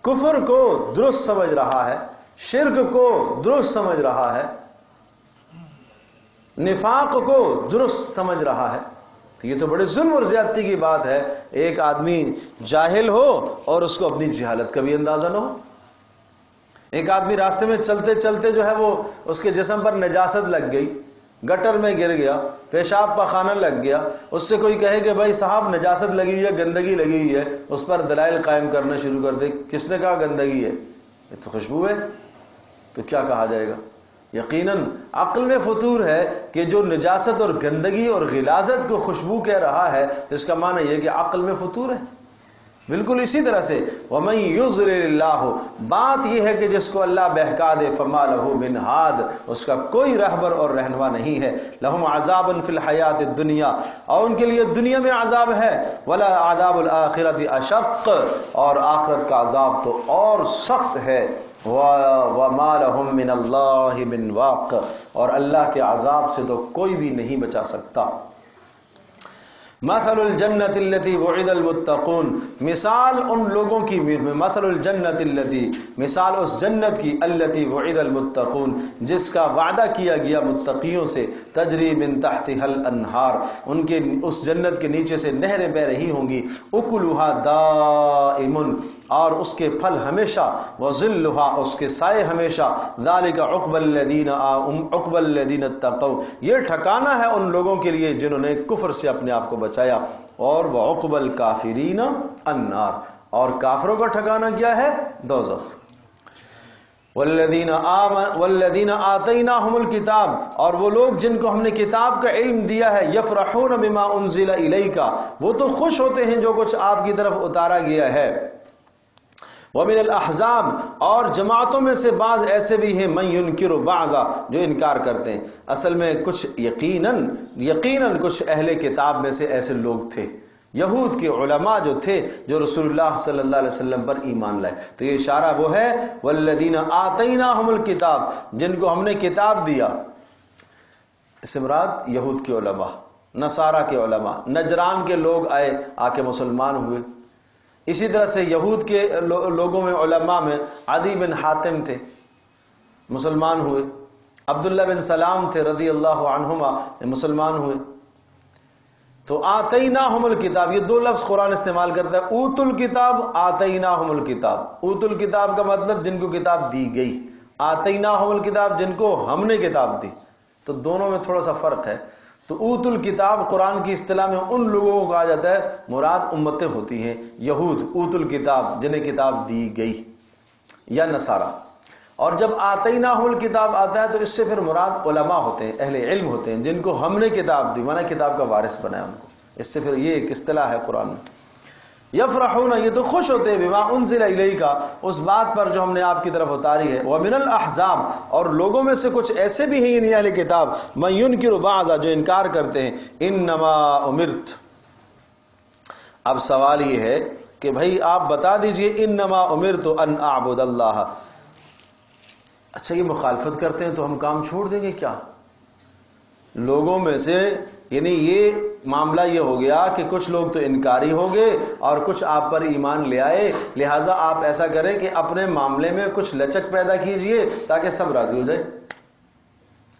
کفر کو درست سمجھ رہا ہے، شرک کو درست سمجھ رہا ہے، نفاق کو درست سمجھ رہا ہے، تو یہ تو بڑے ظلم اور زیادتی کی بات ہے۔ ایک آدمی جاہل ہو اور اس کو اپنی جہالت کا بھی اندازہ نہ ہو۔ ایک آدمی راستے میں چلتے چلتے جو ہے وہ اس کے جسم پر نجاست لگ گئی، گٹر میں گر گیا، پیشاب پخانہ لگ گیا، اس سے کوئی کہے کہ بھائی صاحب نجاست لگی ہوئی ہے، گندگی لگی ہوئی ہے، اس پر دلائل قائم کرنا شروع کر دے، کس نے کہا گندگی ہے؟ یہ تو خوشبو ہے، تو کیا کہا جائے گا؟ یقیناً عقل میں فطور ہے کہ جو نجاست اور گندگی اور غلاظت کو خوشبو کہہ رہا ہے تو اس کا معنی یہ کہ عقل میں فطور ہے۔ بالکل اسی طرح سے وَمَن يُضْلِلِ اللَّهُ، بات یہ ہے کہ جس کو اللہ بہکا دے فَمَا لَهُ مِنْ هَادٍ، اس کا کوئی رہبر اور رہنما نہیں ہے۔ لَهُمْ عَذَابٌ فِي الْحَيَاةِ الدُّنْيَا، اور ان کے لیے دنیا میں عذاب ہے، وَلَا عَذَابُ الْآخِرَةِ أَشَقُّ، اور آخرت کا عذاب تو اور سخت ہے، وَمَا لَهُم مِّنَ اللَّهِ مِنْ وَاقٍ، اور اللہ کے عذاب سے تو کوئی بھی نہیں بچا سکتا۔ مثل الجنت التي وعد المتقون، مثال ان لوگوں کی، مثل الجنت التي، مثال اس جنت کی، التي وعد المتقون، جس کا وعدہ کیا گیا متقیوں سے، تجری من تحتها الانہار، ان کے اس جنت کے نیچے سے نہریں بہ رہی ہوں گی، اکلها دائم، اور اس کے پھل ہمیشہ، وظلها، اس کے سائے ہمیشہ، ذالک عقبى الذین اتقوا، یہ ٹھکانہ ہے ان لوگوں کے لیے جنہوں نے کفر سے اپنے آپ کو بچایا، اور وعقبى الکافرین النار، اور کافروں کا ٹھکانہ کیا ہے؟ دوزخ۔ والذین آتیناہم الکتاب، اور وہ لوگ جن کو ہم نے کتاب کا علم دیا ہے، یفرحون بما انزل الیک، وہ تو خوش ہوتے ہیں جو کچھ آپ کی طرف اتارا گیا ہے، وَمِنَ الْأَحْزَابِ، اور جماعتوں میں سے بعض ایسے بھی ہیں، مَن يُنْكِرُ بَعْضًا، جو انکار کرتے ہیں۔ اصل میں کچھ یقیناً کچھ اہل کتاب میں سے ایسے لوگ تھے، یہود کے علماء جو تھے، جو رسول اللہ صلی اللہ علیہ وسلم پر ایمان لائے، تو یہ اشارہ وہ ہے وَالَّذِينَ آتَيْنَاهُمُ الْكِتَابِ، جن کو ہم نے کتاب دیا۔ اس سے مراد یہود کے علماء، نصارہ کے علماء، نجران کے لوگ آئے، آ کے مسلمان ہوئے۔ اسی طرح سے یہود کے لوگوں میں، علماء میں عدی بن حاتم تھے، مسلمان ہوئے. عبداللہ بن سلام تھے رضی اللہ عنہما، مسلمان ہوئے. تو آتیناہم الکتاب، یہ دو لفظ قرآن استعمال کرتا ہے، اوت الکتاب، آتیناہم الکتاب. اوت الکتاب کا مطلب جن کو کتاب دی گئی، آتیناہم الکتاب جن کو ہم نے کتاب دی. تو دونوں میں تھوڑا سا فرق ہے. تو اوت الکتاب قرآن کی اصطلاح میں ان لوگوں کو کہا جاتا ہے، مراد امتیں ہوتی ہیں، یہود اوت الکتاب جنہیں کتاب دی گئی، یا نصارہ. اور جب آتیناہم الکتاب آتا ہے تو اس سے پھر مراد علماء ہوتے ہیں، اہل علم ہوتے ہیں، جن کو ہم نے کتاب دی، معنی کتاب کا وارث بنایا ان کو. اس سے پھر یہ ایک اصطلاح ہے قرآن میں. یفرحون، یہ تو خوش ہوتے ہیں، بما انزل الیک، اس بات پر جو ہم نے آپ کی طرف اتاری ہے. ومن الاحزاب، اور لوگوں میں سے کچھ ایسے بھی ہیں یعنی اہل کتاب، من ینکر بعضا، جو انکار کرتے ہیں. انما امرت، اب سوال یہ ہے کہ بھائی آپ بتا دیجئے، انما امرت ان اعبد اللہ. اچھا یہ مخالفت کرتے ہیں تو ہم کام چھوڑ دیں گے کیا؟ لوگوں میں سے یعنی یہ معاملہ یہ ہو گیا کہ کچھ لوگ تو انکاری ہو گئے اور کچھ آپ پر ایمان لے آئے، لہٰذا آپ ایسا کریں کہ اپنے معاملے میں کچھ لچک پیدا کیجئے تاکہ سب راضی ہو جائے.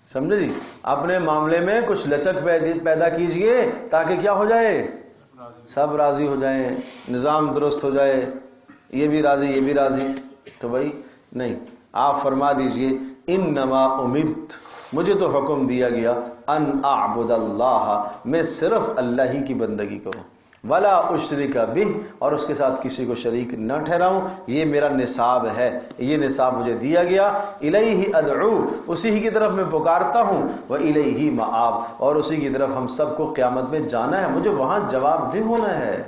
سمجھے جی؟ اپنے معاملے میں کچھ لچک پیدا کیجئے تاکہ کیا ہو جائے؟ سب راضی ہو جائیں، نظام درست ہو جائے، یہ بھی راضی یہ بھی راضی. تو بھائی نہیں، آپ فرما دیجئے انما امرت، مجھے تو حکم دیا گیا ان اعبد اللہ، میں صرف اللہ ہی کی بندگی کروں، ولا اشرک بہ، اور اس کے ساتھ کسی کو شریک نہ ٹھہراؤں. یہ میرا نصاب ہے، یہ نصاب مجھے دیا گیا. الیہ ادعو، اسی ہی کی طرف میں پکارتا ہوں. والیہ مآب، اور اسی کی طرف ہم سب کو قیامت میں جانا ہے، مجھے وہاں جواب دہ ہونا ہے،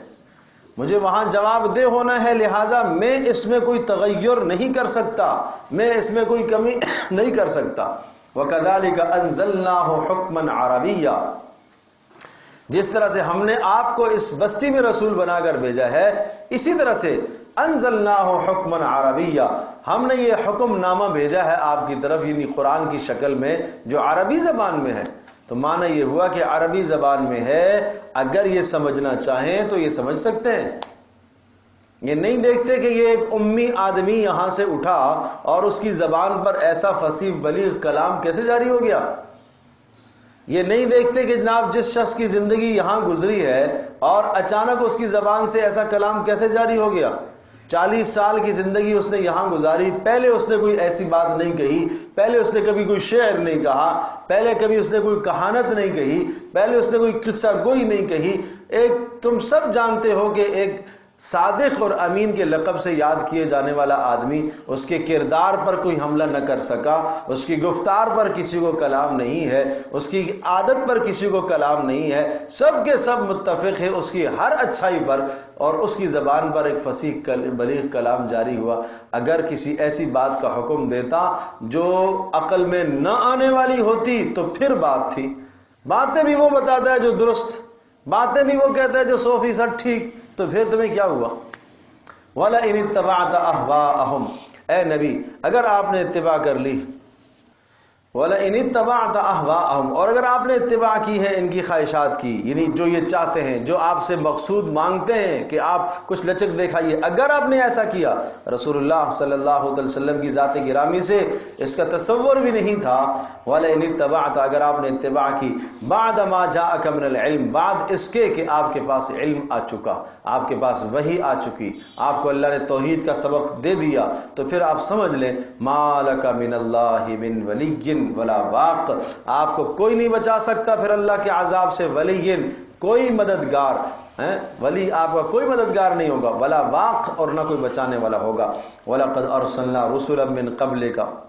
مجھے وہاں جواب دہ ہونا ہے. لہٰذا میں اس میں کوئی تغیر نہیں کر سکتا، میں اس میں کوئی کمی نہیں کر سکتا. وَكَذَلِكَ أَنزَلْنَاهُ حُكْمًا عَرَبِيًّا، جس طرح سے ہم نے آپ کو اس بستی میں رسول بنا کر بھیجا ہے، اسی طرح سے انزلناہ حکمًا عربیہ، ہم نے یہ حکم نامہ بھیجا ہے آپ کی طرف، یعنی قرآن کی شکل میں جو عربی زبان میں ہے. تو معنی یہ ہوا کہ عربی زبان میں ہے، اگر یہ سمجھنا چاہیں تو یہ سمجھ سکتے ہیں. یہ نہیں دیکھتے کہ یہ ایک امی آدمی یہاں سے اٹھا اور اس کی زبان پر ایسا فصیح بلیغ کلام کیسے جاری ہو گیا. یہ نہیں دیکھتے کہ جناب جس شخص کی زندگی یہاں گزری ہے اور اچانک اس کی زبان سے ایسا کلام کیسے جاری ہو گیا. 40 سال کی زندگی اس نے یہاں گزاری، پہلے اس نے کوئی ایسی بات نہیں کہی، پہلے اس نے کبھی کوئی شعر نہیں کہا، پہلے کبھی اس نے کوئی کہانت نہیں کہی، پہلے اس نے کوئی قصہ گوئی نہیں کہی. ایک تم سب جانتے ہو کہ ایک صادق اور امین کے لقب سے یاد کیے جانے والا آدمی، اس کے کردار پر کوئی حملہ نہ کر سکا، اس کی گفتار پر کسی کو کلام نہیں ہے، اس کی عادت پر کسی کو کلام نہیں ہے، سب کے سب متفق ہیں اس کی ہر اچھائی پر، اور اس کی زبان پر ایک فصیح بلیغ کلام جاری ہوا. اگر کسی ایسی بات کا حکم دیتا جو عقل میں نہ آنے والی ہوتی تو پھر بات تھی. باتیں بھی وہ بتاتا ہے جو درست، باتیں بھی وہ کہتا ہے جو 100% ٹھیک، تو پھر تمہیں کیا ہوا؟ وَلَئِنِ اتَّبَعْتَ أَهْوَاءَهُمْ، اے نبی اگر آپ نے اتباع کر لی، وَلَئِنِ اتَّبَعْتَ أَهْوَاءَهُمْ، اور اگر آپ نے اتباع کی ہے ان کی خواہشات کی، یعنی جو یہ چاہتے ہیں، جو آپ سے مقصود مانگتے ہیں کہ آپ کچھ لچک دکھائیے، اگر آپ نے ایسا کیا، رسول اللہ صلی اللہ علیہ وسلم کی ذات گرامی سے اس کا تصور بھی نہیں تھا. وَلَئِنِ اتَّبَعْتَ، اگر آپ نے اتباع کی، بعد ما جاءک من العلم، بعد اس کے کہ آپ کے پاس علم آ چکا، آپ کے پاس وحی آ چکی، آپ کو اللہ نے توحید کا سبق دے دیا، تو پھر آپ سمجھ لیں ما لک من اللہ من ولی ولا واق، آپ کو کوئی نہیں بچا سکتا پھر اللہ کے عذاب سے، ولی کوئی مددگار، ولی آپ کا کوئی مددگار نہیں ہوگا، ولا واق اور نہ کوئی بچانے والا ہوگا. وَلَقَدْ أَرْسَلْنَا رُسُلًا مِّن قَبْلِكَ.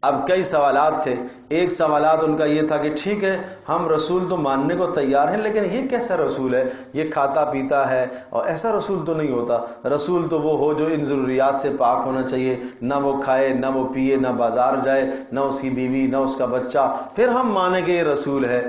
اب کئی سوالات تھے. ایک سوالات ان کا یہ تھا کہ ٹھیک ہے ہم رسول تو ماننے کو تیار ہیں، لیکن یہ کیسا رسول ہے، یہ کھاتا پیتا ہے، اور ایسا رسول تو نہیں ہوتا. رسول تو وہ ہو جو ان ضروریات سے پاک ہونا چاہیے، نہ وہ کھائے نہ وہ پیے نہ بازار جائے نہ اس کی بیوی نہ اس کا بچہ، پھر ہم مانیں کہ یہ رسول ہے.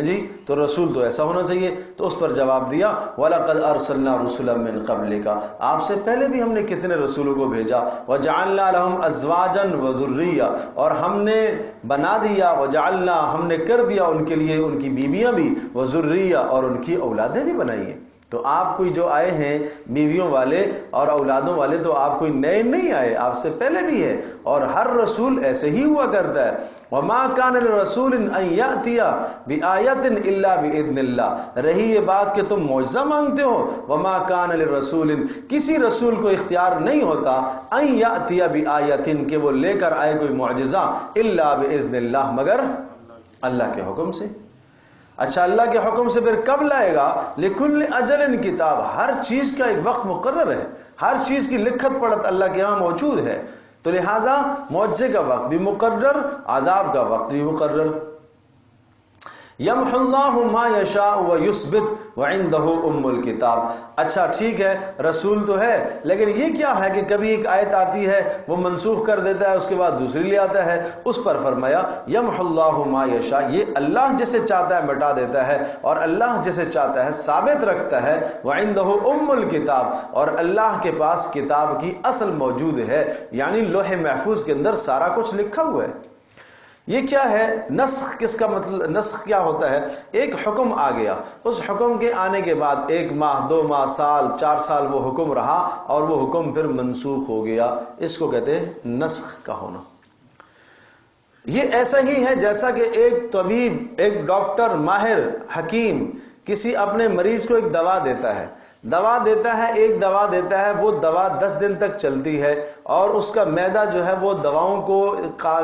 جی تو رسول تو ایسا ہونا چاہیے. تو اس پر جواب دیا وَلَقَدْ أَرْسَلْنَا رُسُلًا مِّن قَبْلِكَ، آپ سے پہلے بھی ہم نے کتنے رسولوں کو بھیجا. وَجَعَلْنَا لَهُمْ أَزْوَاجًا وَذُرِّيَّةً، اور ہم نے بنا دیا، وَجَعَلْنَا ہم نے کر دیا ان کے لیے ان کی بیویاں بھی، وَذُرِّيَّةً اور ان کی اولادیں بھی بنائی ہیں. تو آپ کوئی جو آئے ہیں بیویوں والے اور اولادوں والے تو آپ کوئی نئے نہیں آئے، آپ سے پہلے بھی ہے، اور ہر رسول ایسے ہی ہوا کرتا ہے۔ وَمَا كَانَ لِرَسُولٍ أَن يَأْتِيَ بِآيَةٍ إِلَّا بِإِذْنِ اللَّهِ۔ رہی یہ بات کہ تم معجزہ مانگتے ہو، وَمَا كَانَ لِرَسُولٍ، کسی رسول کو اختیار نہیں ہوتا، أَن يَأْتِيَ بِآيَةٍ کہ وہ لے کر آئے کوئی معجزہ، إِلَّا بِإِذْنِ اللَّهِ مگر اللہ کے حکم سے۔ اچھا، اللہ کے حکم سے پھر کب لائے گا؟ لِكُلِّ أَجَلٍ کتاب، ہر چیز کا ایک وقت مقرر ہے، ہر چیز کی لکھت پڑھت اللہ کے ہاں موجود ہے، تو لہٰذا معجزے کا وقت بھی مقرر، عذاب کا وقت بھی مقرر۔ یمحو اللہ ما یشاء ویثبت وعنده ام الکتاب۔ اچھا ٹھیک ہے، رسول تو ہے، لیکن یہ کیا ہے کہ کبھی ایک آیت آتی ہے وہ منسوخ کر دیتا ہے، اس کے بعد دوسری لے آتا ہے۔ اس پر فرمایا یمحو اللہ ما یشاء، یہ اللہ جسے چاہتا ہے مٹا دیتا ہے، اور اللہ جسے چاہتا ہے ثابت رکھتا ہے۔ وعنده ام الکتاب، اور اللہ کے پاس کتاب کی اصل موجود ہے، یعنی لوح محفوظ کے اندر سارا کچھ لکھا ہوا ہے۔ یہ کیا ہے نسخ؟ کس کا مطلب نسخ کیا ہوتا ہے؟ ایک حکم آ گیا، اس حکم کے آنے کے بعد 1 ماہ 2 ماہ سال 4 سال وہ حکم رہا، اور وہ حکم پھر منسوخ ہو گیا، اس کو کہتے ہیں نسخ کا ہونا۔ یہ ایسا ہی ہے جیسا کہ ایک طبیب، ایک ڈاکٹر ماہر حکیم کسی اپنے مریض کو ایک دوا دیتا ہے، ایک دوا دیتا ہے، وہ دوا 10 دن تک چلتی ہے، اور اس کا معدہ جو ہے وہ دواؤں کو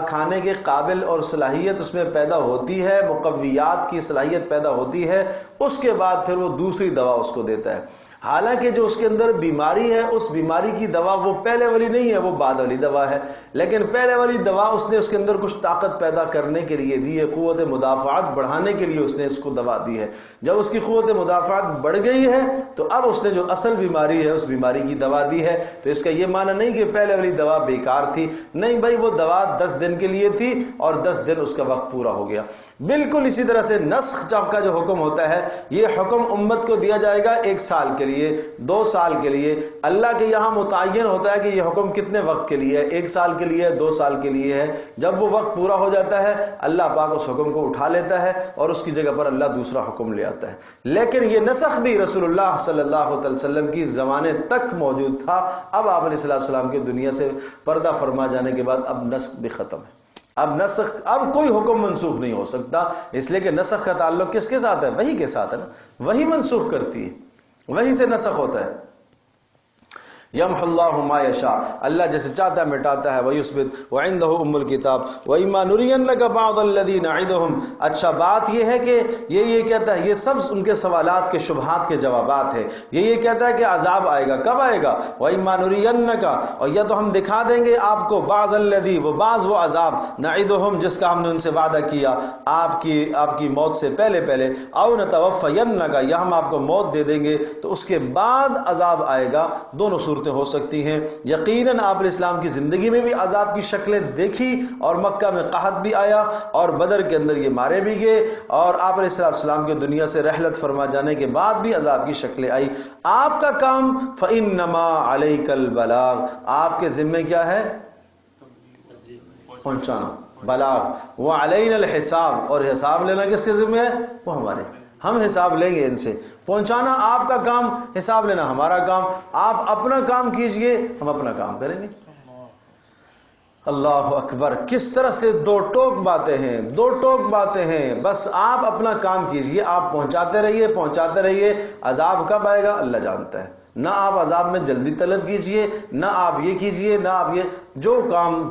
کھانے کے قابل اور صلاحیت اس میں پیدا ہوتی ہے، مقویات کی صلاحیت پیدا ہوتی ہے، اس کے بعد پھر وہ دوسری دوا اس کو دیتا ہے۔ حالانکہ جو اس کے اندر بیماری ہے، اس بیماری کی دوا وہ پہلے والی نہیں ہے، وہ بعد والی دوا ہے، لیکن پہلے والی دوا اس نے اس کے اندر کچھ طاقت پیدا کرنے کے لیے دی ہے، قوت مدافعت بڑھانے کے لیے اس نے اس کو دوا دی ہے۔ جب اس کی قوت مدافعت بڑھ گئی ہے تو اب اس نے جو اصل بیماری ہے اس بیماری کی دوا دی ہے۔ تو اس کا یہ معنی نہیں کہ پہلے والی دوا بیکار تھی، نہیں بھائی، وہ دوا 10 دن کے لیے تھی اور 10 دن اس کا وقت پورا ہو گیا۔ بالکل اسی طرح سے نسخ کا جو حکم ہوتا ہے، یہ حکم امت کو دیا جائے گا 1 سال کے لیے، 2 سال کے لیے۔ اللہ کے یہاں متعین ہوتا ہے کہ یہ حکم کتنے وقت کے لیے ہے، 1 سال کے لیے، 2 سال کے لیے ہے۔ جب وہ وقت پورا ہو جاتا ہے، اللہ پاک اس حکم کو اٹھا لیتا ہے اور اس کی جگہ پر اللہ دوسرا حکم لے آتا ہے۔ لیکن یہ نسخ بھی رسول اللہ صلی اللہ علیہ وسلم کی زمانے تک موجود تھا۔ اب آپ علیہ السلام کے دنیا سے پردہ فرما جانے کے بعد اب نسخ بھی ختم ہے۔ اب کوئی حکم منسوخ نہیں ہو سکتا، اس لیے کہ نسخ کا تعلق کس کے ساتھ ہے؟ وحی کے ساتھ ہے نا، وحی منسوخ کرتی ہے، وحی سے نسخ ہوتا ہے۔ یمحو اللہ ما یشاء، اللہ جسے چاہتا ہے مٹاتا ہے، ویثبت وعنده ام الکتاب واما نرینک بعض الذی نعدهم۔ اچھا بات یہ ہے کہ یہ کہتا ہے، یہ سب ان کے سوالات کے شبہات کے جوابات ہے۔ یہ کہتا ہے کہ عذاب آئے گا، کب آئے گا؟ واما نرینک، اور یا تو ہم دکھا دیں گے آپ کو، بعض الذی، وہ عذاب، نعدهم جس کا ہم نے ان سے وعدہ کیا آپ کی موت سے پہلے، او نتوفینک، یا ہم آپ کو موت دے دیں گے تو اس کے بعد عذاب آئے گا۔ دونوں صورتیں ہو سکتی ہیں۔ یقیناً آپ علیہ السلام کی زندگی میں بھی عذاب کی شکلیں دیکھی، اور مکہ میں قحط بھی آیا، اور بدر کے اندر یہ مارے بھی گئے، اور آپ علیہ السلام کے دنیا سے رحلت فرما جانے کے بعد بھی عذاب کی شکلیں آئی۔ آپ کا کام فَإِنَّمَا عَلَيْكَ الْبَلَاغُ، آپ کے ذمہ کیا ہے؟ پہنچانا، بلاغ۔ وَعَلَيْنَا الْحِسَابُ، اور حساب لینا کس کے ذمہ ہے؟ وہ ہمارے، ہم حساب لیں گے ان سے۔ پہنچانا آپ کا کام، حساب لینا ہمارا کام۔ آپ اپنا کام کیجئے، ہم اپنا کام کریں گے۔ اللہ اکبر! کس طرح سے دو ٹوک باتیں ہیں۔ بس آپ اپنا کام کیجئے، آپ پہنچاتے رہیے۔ عذاب کب آئے گا اللہ جانتا ہے۔ نہ آپ عذاب میں جلدی طلب کیجئے، نہ آپ یہ کیجئے، نہ آپ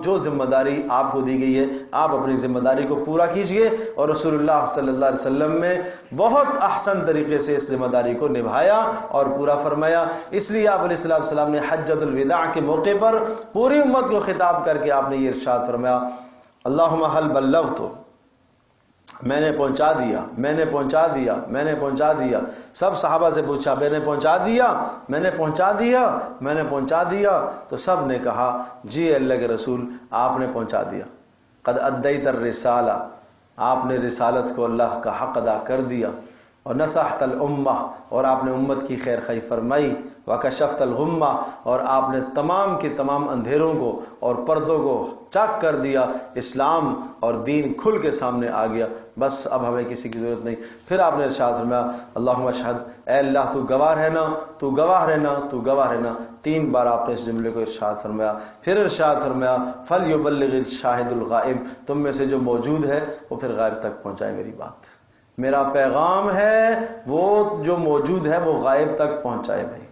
جو ذمہ داری آپ کو دی گئی ہے، آپ اپنی ذمہ داری کو پورا کیجئے۔ اور رسول اللہ صلی اللہ علیہ وسلم نے بہت احسن طریقے سے اس ذمہ داری کو نبھایا اور پورا فرمایا۔ اس لیے آپ علیہ السلام نے حجۃ الوداع کے موقع پر پوری امت کو خطاب کر کے آپ نے یہ ارشاد فرمایا، اللہم حل بلغت، میں نے پہنچا دیا۔ سب صحابہ سے پوچھا، میں نے پہنچا دیا؟ تو سب نے کہا جی اللہ کے رسول آپ نے پہنچا دیا۔ قد ادیت الرسالہ، آپ نے رسالت کو اللہ کا حق ادا کر دیا۔ اور نصحت الامہ، اور آپ نے امت کی خیر خواہی فرمائی، وکشفت الغمہ، اور آپ نے تمام کے تمام اندھیروں کو اور پردوں کو چاک کر دیا، اسلام اور دین کھل کے سامنے آ گیا، بس اب ہمیں کسی کی ضرورت نہیں۔ پھر آپ نے ارشاد فرمایا اللہم اشہد، اے اللہ تو گواہ رہنا، تو گواہ رہنا، تو گواہ رہنا۔ 3 بار آپ نے اس جملے کو ارشاد فرمایا۔ پھر ارشاد فرمایا فلیبلغ الشاہد الغائب، تم میں سے جو موجود ہے وہ پھر غائب تک پہنچائے میری بات، میرا پیغام ہے وہ جو موجود ہے وہ غائب تک پہنچائے بھائی۔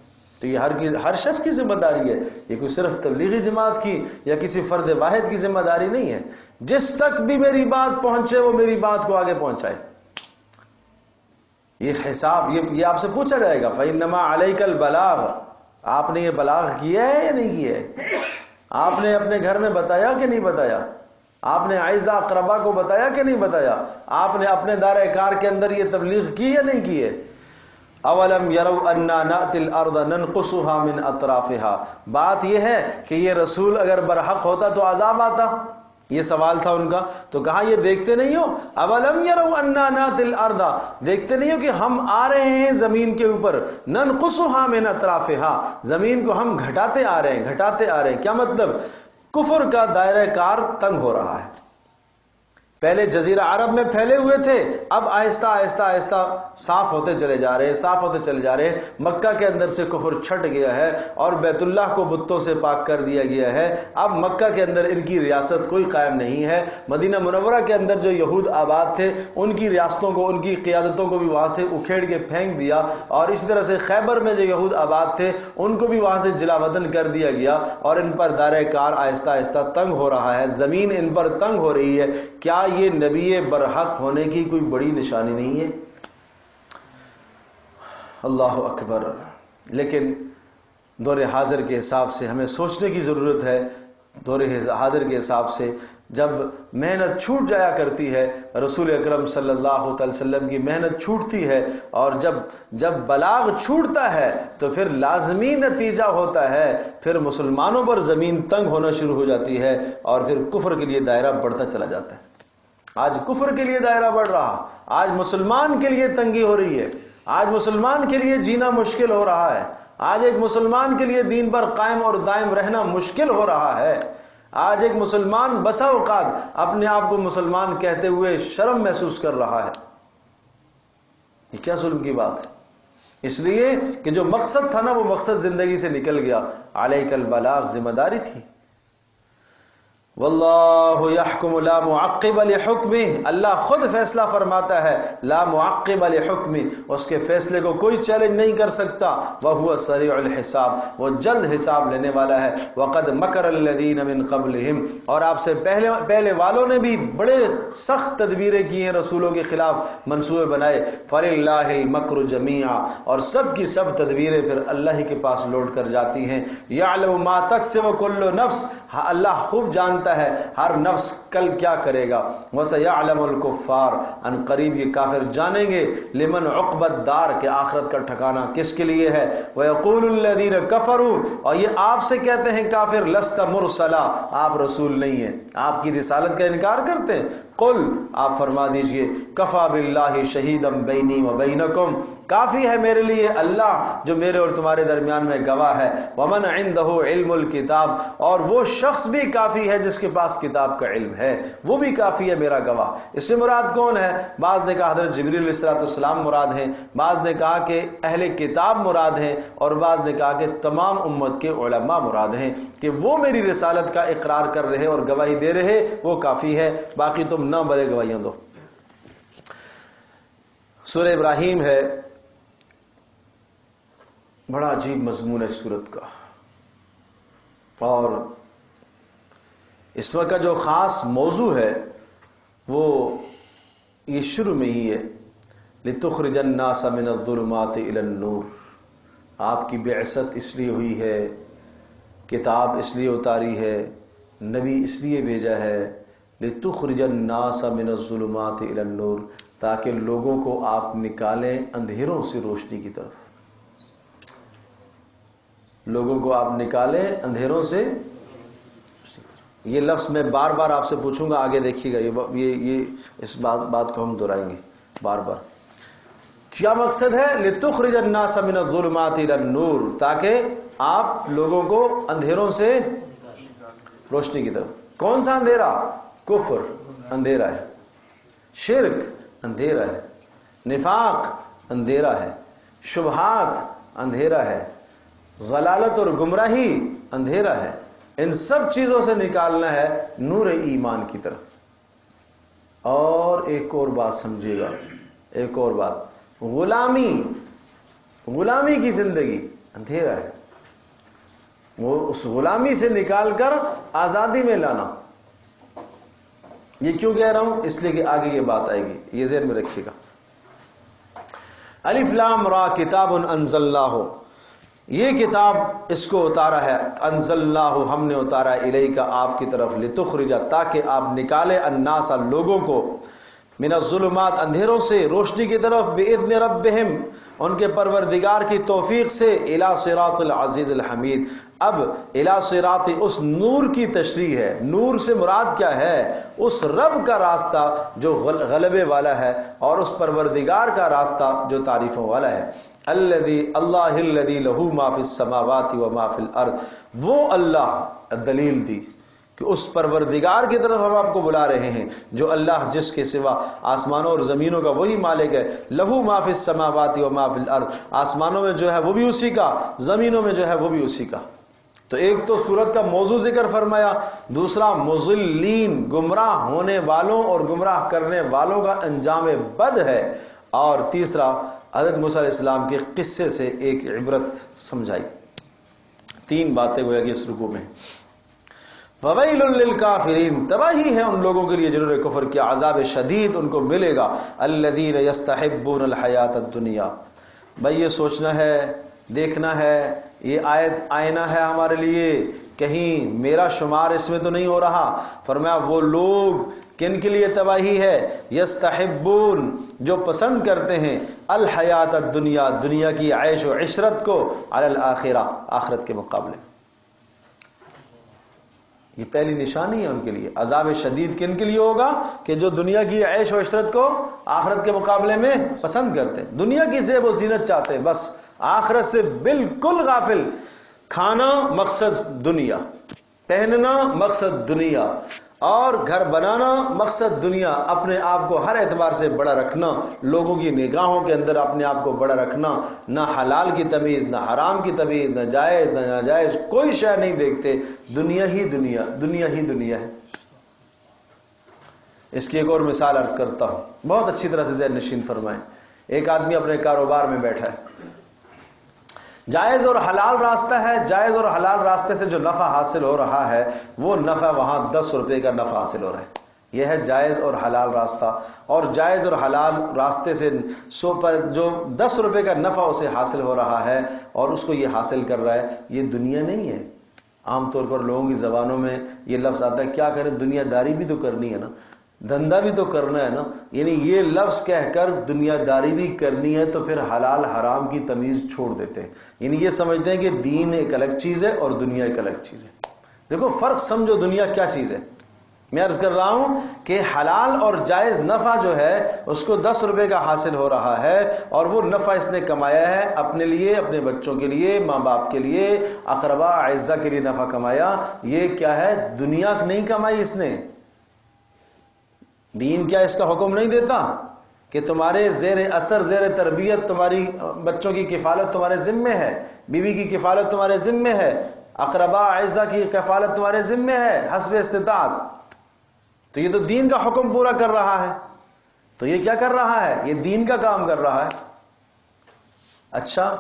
تو یہ ہر شخص کی ذمہ داری ہے، یہ کوئی صرف تبلیغی جماعت کی یا کسی فرد واحد کی ذمہ داری نہیں ہے، جس تک بھی میری بات پہنچے وہ میری بات کو آگے پہنچائے۔ یہ حساب یہ آپ سے پوچھا جائے گا فَإِنَّمَا عَلَيْكَ الْبَلَاغُ، آپ نے یہ بلاغ کیا ہے یا نہیں کیا ہے؟ آپ نے اپنے گھر میں بتایا کہ نہیں بتایا؟ آپ نے اعزا اقربا کو بتایا کہ نہیں بتایا؟ آپ نے اپنے دائرہ کار کے اندر یہ تبلیغ کی یا نہیں کی ہے؟ اولم یروا انا نأتی الارض ننقصها من اطرافها، بات یہ ہے کہ یہ رسول اگر برحق ہوتا تو عذاب آتا، یہ سوال تھا ان کا، تو کہا یہ دیکھتے نہیں ہو، اولم یروا انا نأتی الارض، دیکھتے نہیں ہو کہ ہم آ رہے ہیں زمین کے اوپر، ننقصها من اطرافها، زمین کو ہم گھٹاتے آ رہے ہیں، گھٹاتے آ رہے ہیں۔ کیا مطلب؟ کفر کا دائرہ کار تنگ ہو رہا ہے۔ پہلے جزیرہ عرب میں پھیلے ہوئے تھے، اب آہستہ آہستہ آہستہ صاف ہوتے چلے جا رہے ہیں، صاف ہوتے چلے جا رہے ہیں۔ مکہ کے اندر سے کفر چھٹ گیا ہے اور بیت اللہ کو بتوں سے پاک کر دیا گیا ہے۔ اب مکہ کے اندر ان کی ریاست کوئی قائم نہیں ہے۔ مدینہ منورہ کے اندر جو یہود آباد تھے ان کی ریاستوں کو، ان کی قیادتوں کو بھی وہاں سے اکھیڑ کے پھینک دیا، اور اسی طرح سے خیبر میں جو یہود آباد تھے ان کو بھی وہاں سے جلا وطن کر دیا گیا، اور ان پر دائرہ کار آہستہ آہستہ تنگ ہو رہا ہے، زمین ان پر تنگ ہو رہی ہے۔ کیا یہ نبی برحق ہونے کی کوئی بڑی نشانی نہیں ہے؟ اللہ اکبر۔ لیکن دور حاضر کے حساب سے ہمیں سوچنے کی ضرورت ہے، دور حاضر کے حساب سے جب محنت چھوٹ جایا کرتی ہے، رسول اکرم صلی اللہ علیہ وسلم کی محنت چھوٹتی ہے، اور جب بلاغ چھوٹتا ہے تو پھر لازمی نتیجہ ہوتا ہے، پھر مسلمانوں پر زمین تنگ ہونا شروع ہو جاتی ہے، اور پھر کفر کے لیے دائرہ بڑھتا چلا جاتا ہے۔ آج کفر کے لیے دائرہ بڑھ رہا، آج مسلمان کے لیے تنگی ہو رہی ہے، آج مسلمان کے لیے جینا مشکل ہو رہا ہے، آج ایک مسلمان کے لیے دین پر قائم اور دائم رہنا مشکل ہو رہا ہے۔ آج ایک مسلمان بسا اوقات اپنے آپ کو مسلمان کہتے ہوئے شرم محسوس کر رہا ہے۔ یہ کیا ظلم کی بات ہے؟ اس لیے کہ جو مقصد تھا نا وہ مقصد زندگی سے نکل گیا۔ علیک البلاغ ذمہ داری تھی۔ واللہ یحکم لا معقب لحکمہ، اللہ خود فیصلہ فرماتا ہے، لا معقب لحکمہ، اس کے فیصلے کو کوئی چیلنج نہیں کر سکتا، وہو سریع الحساب، وہ جلد حساب لینے والا ہے۔ وقد مکر الذین من قبلہم، اور آپ سے پہلے والوں نے بھی بڑے سخت تدبیریں کی ہیں، رسولوں کے خلاف منصوبے بنائے۔ فللہ المکر جمیعا، اور سب کی سب تدبیریں پھر اللہ ہی کے پاس لوٹ کر جاتی ہیں۔ یعلم ما تکسب کل نفس، اللہ خوب جانتا ہے ہر نفس کل کیا کرے گا۔ وَسَيَعْلَمُ الْكُفَّارُ، ان قریب یہ کافر جانیں گے، لمن عقبى الدار، کے آخرت کا ٹھکانہ کس کے لیے ہے۔ وَيَقُولُ الَّذِينَ كَفَرُوا، اور یہ آپ سے کہتے ہیں کافر، لست مرسلا، آپ رسول نہیں ہیں، آپ کی رسالت کا انکار کرتے ہیں۔ قل، آپ فرما دیجئے، کفا باللہ شہیدا بینی و بینکم، کافی ہے میرے لیے اللہ جو میرے اور تمہارے درمیان میں گواہ ہے۔ ومن عنده علم الکتاب، اور وہ شخص بھی کافی ہے جس کے پاس کتاب کا علم ہے، وہ بھی کافی ہے میرا گواہ۔ اس سے مراد کون ہے؟ بعض نے کہا حضرت جبریل علیہ السلام مراد ہیں، بعض نے کہا کہ اہل کتاب مراد ہیں، اور بعض نے کہا کہ تمام امت کے علماء مراد ہیں، کہ وہ میری رسالت کا اقرار کر رہے اور گواہی دے رہے، وہ کافی ہے، باقی تم نہ بڑے گواہیاں دو۔ سورہ ابراہیم ہے، بڑا عجیب مضمون ہے سورت کا، اور اس وقت کا جو خاص موضوع ہے وہ یہ شروع میں ہی ہے، لِتُخْرِجَ النَّاسَ مِنَ الظُّلُمَاتِ إِلَى النُّورِ، آپ کی بعثت اس لیے ہوئی ہے، کتاب اس لیے اتاری ہے، نبی اس لیے بھیجا ہے، لِتُخْرِجَ النَّاسَ مِنَ الظُّلُمَاتِ إِلَى النُّورِ، تاکہ لوگوں کو آپ نکالیں اندھیروں سے روشنی کی طرف، لوگوں کو آپ نکالیں اندھیروں سے۔ یہ لفظ میں بار بار آپ سے پوچھوں گا، آگے دیکھیے گا، یہ اس بات کو ہم دہرائیں گے بار بار، کیا مقصد ہے؟ لِتُخْرِجَ النَّاسَ مِنَ الظُّلُمَاتِ إِلَى النُّورِ، تاکہ آپ لوگوں کو اندھیروں سے روشنی کی طرف۔ کون سا اندھیرا؟ کفر اندھیرا ہے، شرک اندھیرا ہے، نفاق اندھیرا ہے، شبہات اندھیرا ہے، ضلالت اور گمراہی اندھیرا ہے۔ ان سب چیزوں سے نکالنا ہے نور ایمان کی طرف۔ اور ایک اور بات سمجھیے گا، ایک اور بات، غلامی کی زندگی اندھیرا ہے، وہ اس غلامی سے نکال کر آزادی میں لانا۔ یہ کیوں کہہ رہا ہوں؟ اس لیے کہ آگے یہ بات آئے گی، یہ ذہن میں رکھیے گا۔ الف لام را کتاب انزلناہ، یہ کتاب اس کو اتارا ہے، انزلناہ ہم نے اتارا، الیک آپ کی طرف، لتخرج تاکہ آپ نکالے، الناس لوگوں کو، من الظلمات اندھیروں سے روشنی کی طرف، باذن ربہم ان کے پروردگار کی توفیق سے، الی صراط العزیز الحمید۔ اب الی صراط اس نور کی تشریح ہے، نور سے مراد کیا ہے؟ اس رب کا راستہ جو غلبے والا ہے، اور اس پروردگار کا راستہ جو تعریفوں والا ہے۔ الذی اللہ الذی لہ ما فی السماوات و ما فی الارض، وہ اللہ، دلیل دی کہ اس پروردگار کی طرف ہم آپ کو بلا رہے ہیں جو اللہ جس کے سوا آسمانوں اور زمینوں کا وہی مالک ہے۔ لہو ما فی السماوات و ما فی الارض، آسمانوں میں جو ہے وہ بھی اسی کا، زمینوں میں جو ہے وہ بھی اسی کا۔ تو ایک تو سورت کا موضوع ذکر فرمایا، دوسرا مضلین گمراہ ہونے والوں اور گمراہ کرنے والوں کا انجام بد ہے، اور تیسرا حضرت موسیٰ علیہ السلام کے قصے سے ایک عبرت سمجھائی۔ تین باتیں گویا کہ اس رکوع میں۔ وَوَيْلٌ لِّلْكَافِرِينَ، تباہی ہے ان لوگوں کے لیے جنہوں نے کفر کیا، عذاب شدید ان کو ملے گا۔ الَّذِينَ يَسْتَحِبُّونَ الْحَيَاةَ الدُّنْيَا، بھائی یہ سوچنا ہے، دیکھنا ہے، یہ آیت آئینہ ہے ہمارے لیے، کہیں میرا شمار اس میں تو نہیں ہو رہا۔ فرمایا وہ لوگ کن کے لیے تباہی ہے؟ یستحبون، جو پسند کرتے ہیں، الحیات الدنیا، دنیا کی عیش و عشرت کو، علی الآخرہ، آخرت کے مقابلے۔ یہ پہلی نشانی ہے ان کے لیے۔ عذاب شدید کن کے لیے ہوگا؟ کہ جو دنیا کی عیش و عشرت کو آخرت کے مقابلے میں پسند کرتے ہیں، دنیا کی زیب و زینت چاہتے ہیں، بس آخرت سے بالکل غافل۔ کھانا مقصد دنیا، پہننا مقصد دنیا، اور گھر بنانا مقصد دنیا، اپنے آپ کو ہر اعتبار سے بڑا رکھنا، لوگوں کی نگاہوں کے اندر اپنے آپ کو بڑا رکھنا، نہ حلال کی تمیز، نہ حرام کی تمیز، نہ جائز نہ ناجائز، کوئی شے نہیں دیکھتے، دنیا ہی دنیا، دنیا ہی دنیا ہے۔ اس کی ایک اور مثال عرض کرتا ہوں، بہت اچھی طرح سے ذہن نشین فرمائیں۔ ایک آدمی اپنے کاروبار میں بیٹھا ہے، جائز اور حلال راستہ ہے، جائز اور حلال راستے سے جو نفع حاصل ہو رہا ہے، وہ نفع وہاں 10 روپے کا نفع حاصل ہو رہا ہے، یہ ہے جائز اور حلال راستہ۔ اور جائز اور حلال راستے سے جو 10 روپے کا نفع اسے حاصل ہو رہا ہے اور اس کو یہ حاصل کر رہا ہے، یہ دنیا نہیں ہے۔ عام طور پر لوگوں کی زبانوں میں یہ لفظ آتا ہے، کیا کریں، دنیا داری بھی تو کرنی ہے نا، دھندا بھی تو کرنا ہے نا، یعنی یہ لفظ کہہ کر دنیا داری بھی کرنی ہے تو پھر حلال حرام کی تمیز چھوڑ دیتے ہیں، یعنی یہ سمجھتے ہیں کہ دین ایک الگ چیز ہے اور دنیا ایک الگ چیز ہے۔ دیکھو فرق سمجھو، دنیا کیا چیز ہے۔ میں عرض کر رہا ہوں کہ حلال اور جائز نفع جو ہے اس کو 10 روپے کا حاصل ہو رہا ہے، اور وہ نفع اس نے کمایا ہے اپنے لیے، اپنے بچوں کے لیے، ماں باپ کے لیے، اقربا اعزہ کے لیے نفع کمایا۔ یہ کیا ہے؟ دنیا نہیں کمائی اس نے۔ دین کیا اس کا حکم نہیں دیتا کہ تمہارے زیر اثر، زیر تربیت تمہاری بچوں کی کفالت تمہارے ذمے ہے، بیوی کی کفالت تمہارے ذمے ہے، اقربا اعزہ کی کفالت تمہارے ذمے ہے حسب استطاعت؟ تو یہ تو دین کا حکم پورا کر رہا ہے، تو یہ کیا کر رہا ہے؟ یہ دین کا کام کر رہا ہے۔ اچھا،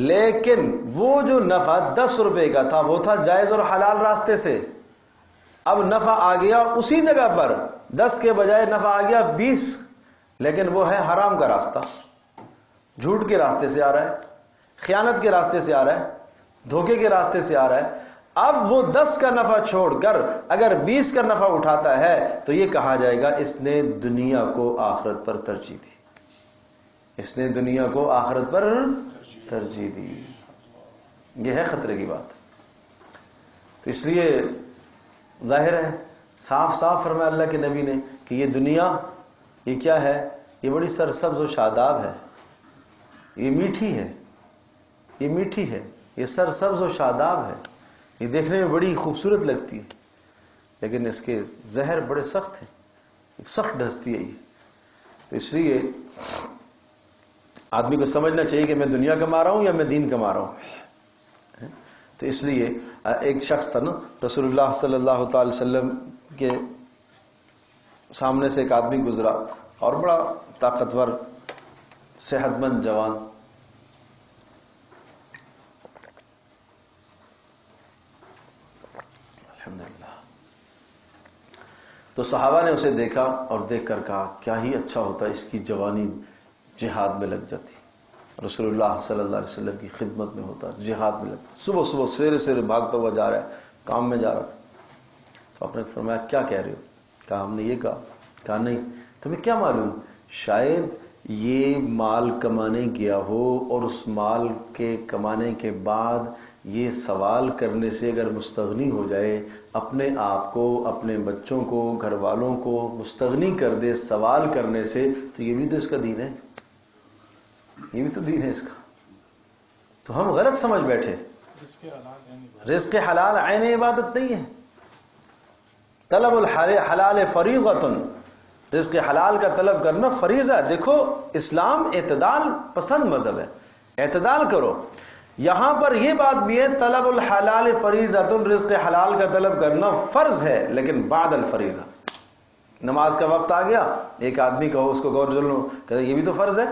لیکن وہ جو نفع 10 روپے کا تھا وہ تھا جائز اور حلال راستے سے، اب نفع آ گیا اسی جگہ پر، 10 کے بجائے نفع آ گیا 20، لیکن وہ ہے حرام کا راستہ، جھوٹ کے راستے سے آ رہا ہے، خیانت کے راستے سے آ رہا ہے، دھوکے کے راستے سے آ رہا ہے۔ اب وہ 10 کا نفع چھوڑ کر اگر 20 کا نفع اٹھاتا ہے تو یہ کہا جائے گا اس نے دنیا کو آخرت پر ترجیح دی، اس نے دنیا کو آخرت پر ترجیح دی۔ یہ ہے خطرے کی بات۔ تو اس لیے ظاہر ہے، صاف صاف فرمایا اللہ کے نبی نے کہ یہ دنیا، یہ کیا ہے؟ یہ بڑی سرسبز و شاداب ہے، یہ میٹھی ہے، یہ میٹھی ہے، یہ سرسبز و شاداب ہے، یہ دیکھنے میں بڑی خوبصورت لگتی ہے، لیکن اس کے زہر بڑے سخت ہیں، سخت ڈستی ہے یہ. تو اس لیے آدمی کو سمجھنا چاہیے کہ میں دنیا کما رہا ہوں یا میں دین کما رہا ہوں. تو اس لیے ایک شخص تھا نا، رسول اللہ صلی اللہ تعالی وسلم کے سامنے سے ایک آدمی گزرا اور بڑا طاقتور صحت مند جوان، الحمدللہ. تو صحابہ نے اسے دیکھا اور دیکھ کر کہا کیا ہی اچھا ہوتا اس کی جوانی جہاد میں لگ جاتی، رسول اللہ صلی اللہ علیہ وسلم کی خدمت میں ہوتا، جہاد میں لگتا. صبح صبح سویرے سویرے بھاگتا ہوا جا رہا ہے، کام میں جا رہا تھا. تو آپ نے فرمایا کیا کہہ رہے ہو؟ کہا ہم نے یہ کہا نہیں. تمہیں کیا معلوم، شاید یہ مال کمانے گیا ہو اور اس مال کے کمانے کے بعد یہ سوال کرنے سے اگر مستغنی ہو جائے، اپنے آپ کو، اپنے بچوں کو، گھر والوں کو مستغنی کر دے سوال کرنے سے، تو یہ بھی تو اس کا دین ہے، یہ بھی تو دین ہے اس کا. تو ہم غلط سمجھ بیٹھے. رزق حلال عین عبادت نہیں ہے. طلب الحلال فریضۃ، رزق حلال کا طلب کرنا فریضہ ہے. دیکھو اسلام اعتدال پسند مذہب ہے، اعتدال کرو. یہاں پر یہ بات بھی ہے طلب الحلال فریضۃ، رزق حلال کا طلب کرنا فرض ہے لیکن بعد الفریضہ. نماز کا وقت آ گیا، ایک آدمی کہو اس کو غور جلو کہ یہ بھی تو فرض ہے،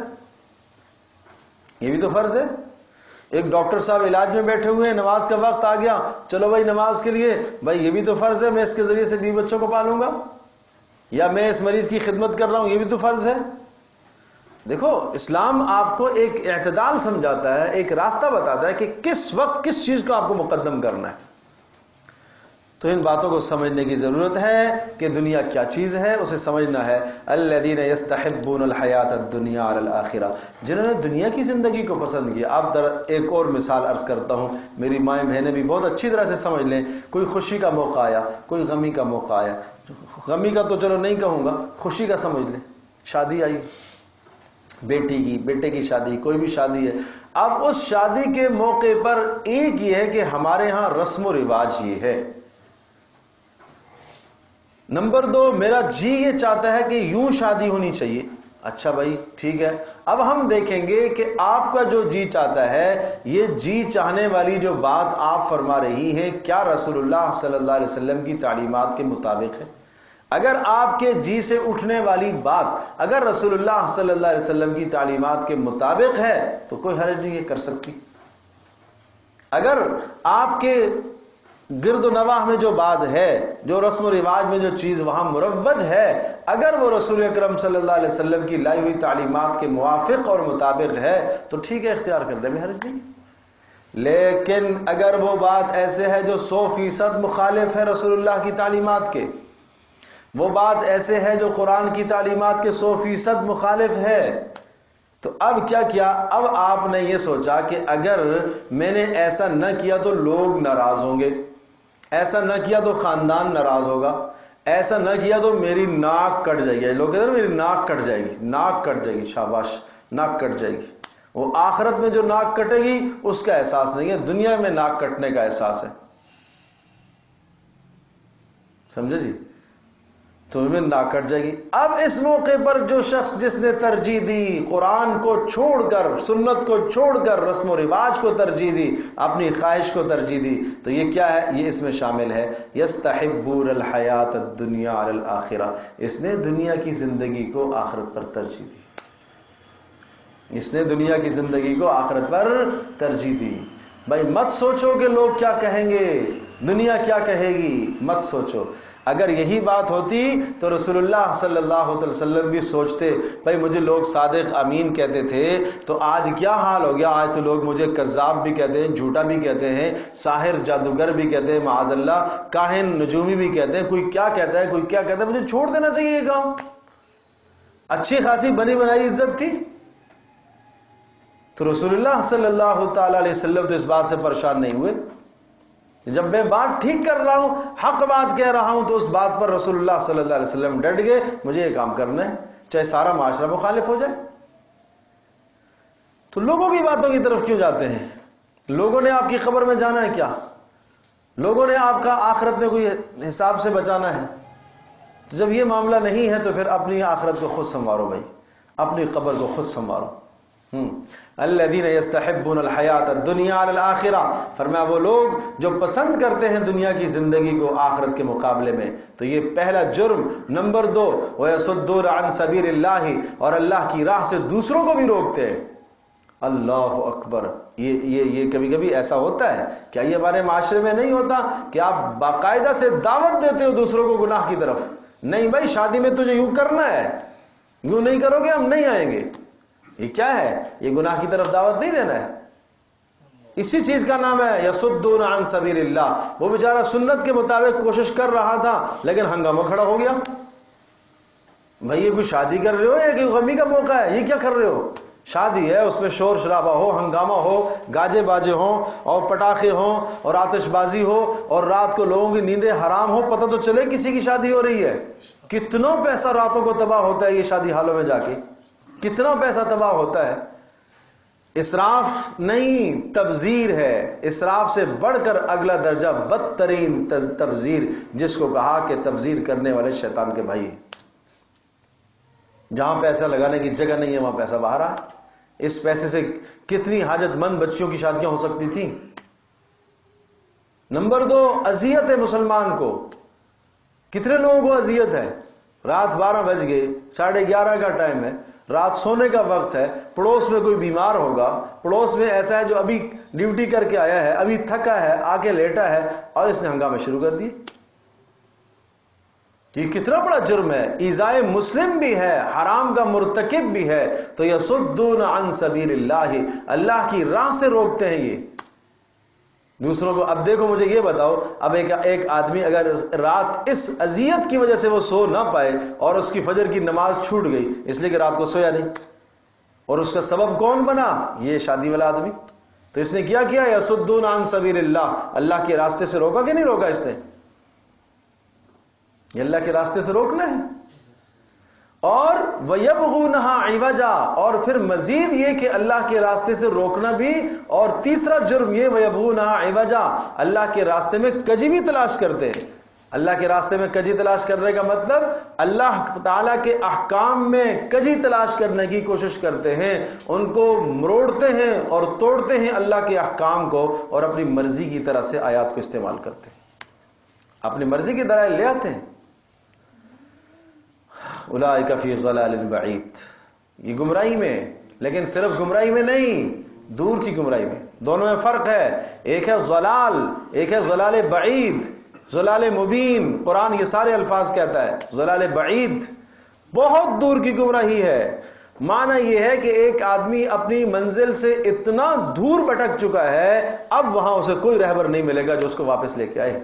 یہ بھی تو فرض ہے. ایک ڈاکٹر صاحب علاج میں بیٹھے ہوئے ہیں، نماز کا وقت آ گیا، چلو بھائی نماز کے لیے، بھائی یہ بھی تو فرض ہے، میں اس کے ذریعے سے بیوی بچوں کو پالوں گا، یا میں اس مریض کی خدمت کر رہا ہوں، یہ بھی تو فرض ہے. دیکھو اسلام آپ کو ایک اعتدال سمجھاتا ہے، ایک راستہ بتاتا ہے کہ کس وقت کس چیز کو آپ کو مقدم کرنا ہے. تو ان باتوں کو سمجھنے کی ضرورت ہے کہ دنیا کیا چیز ہے، اسے سمجھنا ہے. الذین یستحبون الحیات الدنیا علی الآخرہ، جنہوں نے دنیا کی زندگی کو پسند کیا. اب ایک اور مثال عرض کرتا ہوں، میری مائیں بہنیں بھی بہت اچھی طرح سے سمجھ لیں. کوئی خوشی کا موقع آیا، کوئی غمی کا موقع آیا، غمی کا تو چلو نہیں کہوں گا، خوشی کا سمجھ لیں. شادی آئی، بیٹی کی، بیٹے کی شادی، کوئی بھی شادی ہے. اب اس شادی کے موقع پر ایک یہ ہے کہ ہمارے ہاں رسم و رواج یہ ہے. نمبر 2، میرا جی یہ چاہتا ہے کہ یوں شادی ہونی چاہیے. اچھا بھائی ٹھیک ہے، اب ہم دیکھیں گے کہ آپ کا جو جی چاہتا ہے، یہ جی چاہنے والی جو بات آپ فرما رہی ہیں کیا رسول اللہ صلی اللہ علیہ وسلم کی تعلیمات کے مطابق ہے؟ اگر آپ کے جی سے اٹھنے والی بات اگر رسول اللہ صلی اللہ علیہ وسلم کی تعلیمات کے مطابق ہے تو کوئی حرج نہیں ہے، کر سکتی. اگر آپ کے گرد و نواح میں جو بات ہے، جو رسم و رواج میں جو چیز وہاں مروج ہے، اگر وہ رسول اکرم صلی اللہ علیہ وسلم کی لائی ہوئی تعلیمات کے موافق اور مطابق ہے تو ٹھیک ہے، اختیار کرنے میں حرج نہیں. لیکن اگر وہ بات ایسے ہے جو 100% مخالف ہے رسول اللہ کی تعلیمات کے، وہ بات ایسے ہے جو قرآن کی تعلیمات کے 100% مخالف ہے، تو اب کیا کیا؟ اب آپ نے یہ سوچا کہ اگر میں نے ایسا نہ کیا تو لوگ ناراض ہوں گے، ایسا نہ کیا تو خاندان ناراض ہوگا، ایسا نہ کیا تو میری ناک کٹ جائے گی. لوگ کہتے ہیں میری ناک کٹ جائے گی، ناک کٹ جائے گی. شاباش، ناک کٹ جائے گی. وہ آخرت میں جو ناک کٹے گی اس کا احساس نہیں ہے، دنیا میں ناک کٹنے کا احساس ہے. سمجھے جی؟ تو میں ناک کٹ جائے گی. اب اس موقع پر جو شخص جس نے ترجیح دی قرآن کو چھوڑ کر، سنت کو چھوڑ کر، رسم و رواج کو ترجیح دی، اپنی خواہش کو ترجیح دی، تو یہ کیا ہے؟ یہ اس میں شامل ہے یستحبون الحیات الدنیا علی الآخرہ. اس نے دنیا کی زندگی کو آخرت پر ترجیح دی، اس نے دنیا کی زندگی کو آخرت پر ترجیح دی. بھائی مت سوچو کہ لوگ کیا کہیں گے، دنیا کیا کہے گی، مت سوچو. اگر یہی بات ہوتی تو رسول اللہ صلی اللہ علیہ وسلم بھی سوچتے بھائی مجھے لوگ صادق امین کہتے تھے تو آج کیا حال ہو گیا، آج تو لوگ مجھے کذاب بھی کہتے ہیں، جھوٹا بھی کہتے ہیں، ساحر جادوگر بھی کہتے ہیں، معاذ اللہ کاہن نجومی بھی کہتے ہیں، کوئی کیا کہتا ہے، کوئی کیا کہتا ہے. مجھے چھوڑ دینا چاہیے یہ کام. اچھی خاصی بنی بنائی عزت تھی. تو رسول اللہ صلی اللہ تعالی علیہ وسلم تو اس بات سے پریشان نہیں ہوئے. جب میں بات ٹھیک کر رہا ہوں، حق بات کہہ رہا ہوں، تو اس بات پر رسول اللہ صلی اللہ علیہ وسلم ڈٹ گئے، مجھے یہ کام کرنا ہے چاہے سارا معاشرہ مخالف ہو جائے. تو لوگوں کی باتوں کی طرف کیوں جاتے ہیں؟ لوگوں نے آپ کی قبر میں جانا ہے کیا؟ لوگوں نے آپ کا آخرت میں کوئی حساب سے بچانا ہے؟ تو جب یہ معاملہ نہیں ہے تو پھر اپنی آخرت کو خود سنوارو بھائی، اپنی قبر کو خود سنوارو۔ الذین یستحبون الحیات الدنیا علی الآخرہ، فرمایا وہ لوگ جو پسند کرتے ہیں دنیا کی زندگی کو آخرت کے مقابلے میں، تو یہ پہلا جرم۔ نمبر 2، ویصدون عن سبیل اللہ، اور اللہ کی راہ سے دوسروں کو بھی روکتے ہیں۔ اللہ اکبر، یہ کبھی کبھی ایسا ہوتا ہے، کیا یہ ہمارے معاشرے میں نہیں ہوتا کہ آپ باقاعدہ سے دعوت دیتے ہو دوسروں کو گناہ کی طرف؟ نہیں بھائی، شادی میں تجھے یوں کرنا ہے، یوں نہیں کرو گے ہم نہیں آئیں گے۔ یہ کیا ہے؟ یہ گناہ کی طرف دعوت نہیں دینا ہے۔ اسی چیز کا نام ہے یصدون عن سبیل اللہ۔ وہ بیچارہ سنت کے مطابق کوشش کر رہا تھا لیکن ہنگامہ کھڑا ہو گیا۔ بھائی یہ کوئی شادی کر رہے ہو یا کوئی غمی کا موقع ہے؟ یہ کیا کر رہے ہو؟ شادی ہے، اس میں شور شرابہ ہو، ہنگامہ ہو، گاجے باجے ہوں اور پٹاخے ہوں اور آتش بازی ہو اور رات کو لوگوں کی نیندیں حرام ہو، پتہ تو چلے کسی کی شادی ہو رہی ہے۔ کتنا پیسہ راتوں کو تباہ ہوتا ہے یہ شادی حالوں میں جا کے، کتنا پیسہ تباہ ہوتا ہے۔ اسراف نہیں، تبذیر ہے۔ اسراف سے بڑھ کر اگلا درجہ بدترین تبذیر، جس کو کہا کہ تبذیر کرنے والے شیطان کے بھائی ہیں۔ جہاں پیسہ لگانے کی جگہ نہیں ہے وہاں پیسہ باہر آ ہے۔ اس پیسے سے کتنی حاجت مند بچیوں کی شادیاں ہو سکتی تھیں۔ نمبر 2، اذیت ہے مسلمان کو۔ کتنے لوگوں کو اذیت ہے؟ رات 12 بج گئے، 11:30 کا ٹائم ہے، رات سونے کا وقت ہے، پڑوس میں کوئی بیمار ہوگا، پڑوس میں ایسا ہے جو ابھی ڈیوٹی کر کے آیا ہے، ابھی تھکا ہے، آ کے لیٹا ہے اور اس نے ہنگامے شروع کر دیے۔ یہ کتنا بڑا جرم ہے، ایذائے مسلم بھی ہے، حرام کا مرتکب بھی ہے۔ تو یصدون عن سبیل اللہ، اللہ کی راہ سے روکتے ہیں یہ دوسروں کو۔ اب دیکھو مجھے یہ بتاؤ، اب ایک آدمی اگر رات اس اذیت کی وجہ سے وہ سو نہ پائے اور اس کی فجر کی نماز چھوٹ گئی اس لیے کہ رات کو سویا نہیں، اور اس کا سبب کون بنا؟ یہ شادی والا آدمی۔ تو اس نے کیا یصدون عن سبیل اللہ، اللہ کے راستے سے روکا کہ نہیں روکا؟ اس نے یہ اللہ کے راستے سے روکنا ہے۔ اور وَيَبْغُونَهَا عِوَجًا، اور پھر مزید یہ کہ اللہ کے راستے سے روکنا بھی، اور تیسرا جرم یہ وَيَبْغُونَهَا عِوَجًا، اللہ کے راستے میں کجی بھی تلاش کرتے ہیں۔ اللہ کے راستے میں کجی تلاش کرنے کا مطلب اللہ تعالیٰ کے احکام میں کجی تلاش کرنے کی کوشش کرتے ہیں، ان کو مروڑتے ہیں اور توڑتے ہیں اللہ کے احکام کو، اور اپنی مرضی کی طرح سے آیات کو استعمال کرتے ہیں، اپنی مرضی کی دلائل لے آتے ہیں۔ اولئک فی ضلال بعید، یہ گمراہی میں، لیکن صرف گمراہی میں نہیں، دور کی گمراہی میں۔ دونوں میں فرق ہے، ایک ہے ضلال، ایک ہے ضلال بعید، ضلال مبین۔ قرآن یہ سارے الفاظ کہتا ہے۔ ضلال بعید بہت دور کی گمراہی ہے۔ معنی یہ ہے کہ ایک آدمی اپنی منزل سے اتنا دور بھٹک چکا ہے، اب وہاں اسے کوئی رہبر نہیں ملے گا جو اس کو واپس لے کے آئے۔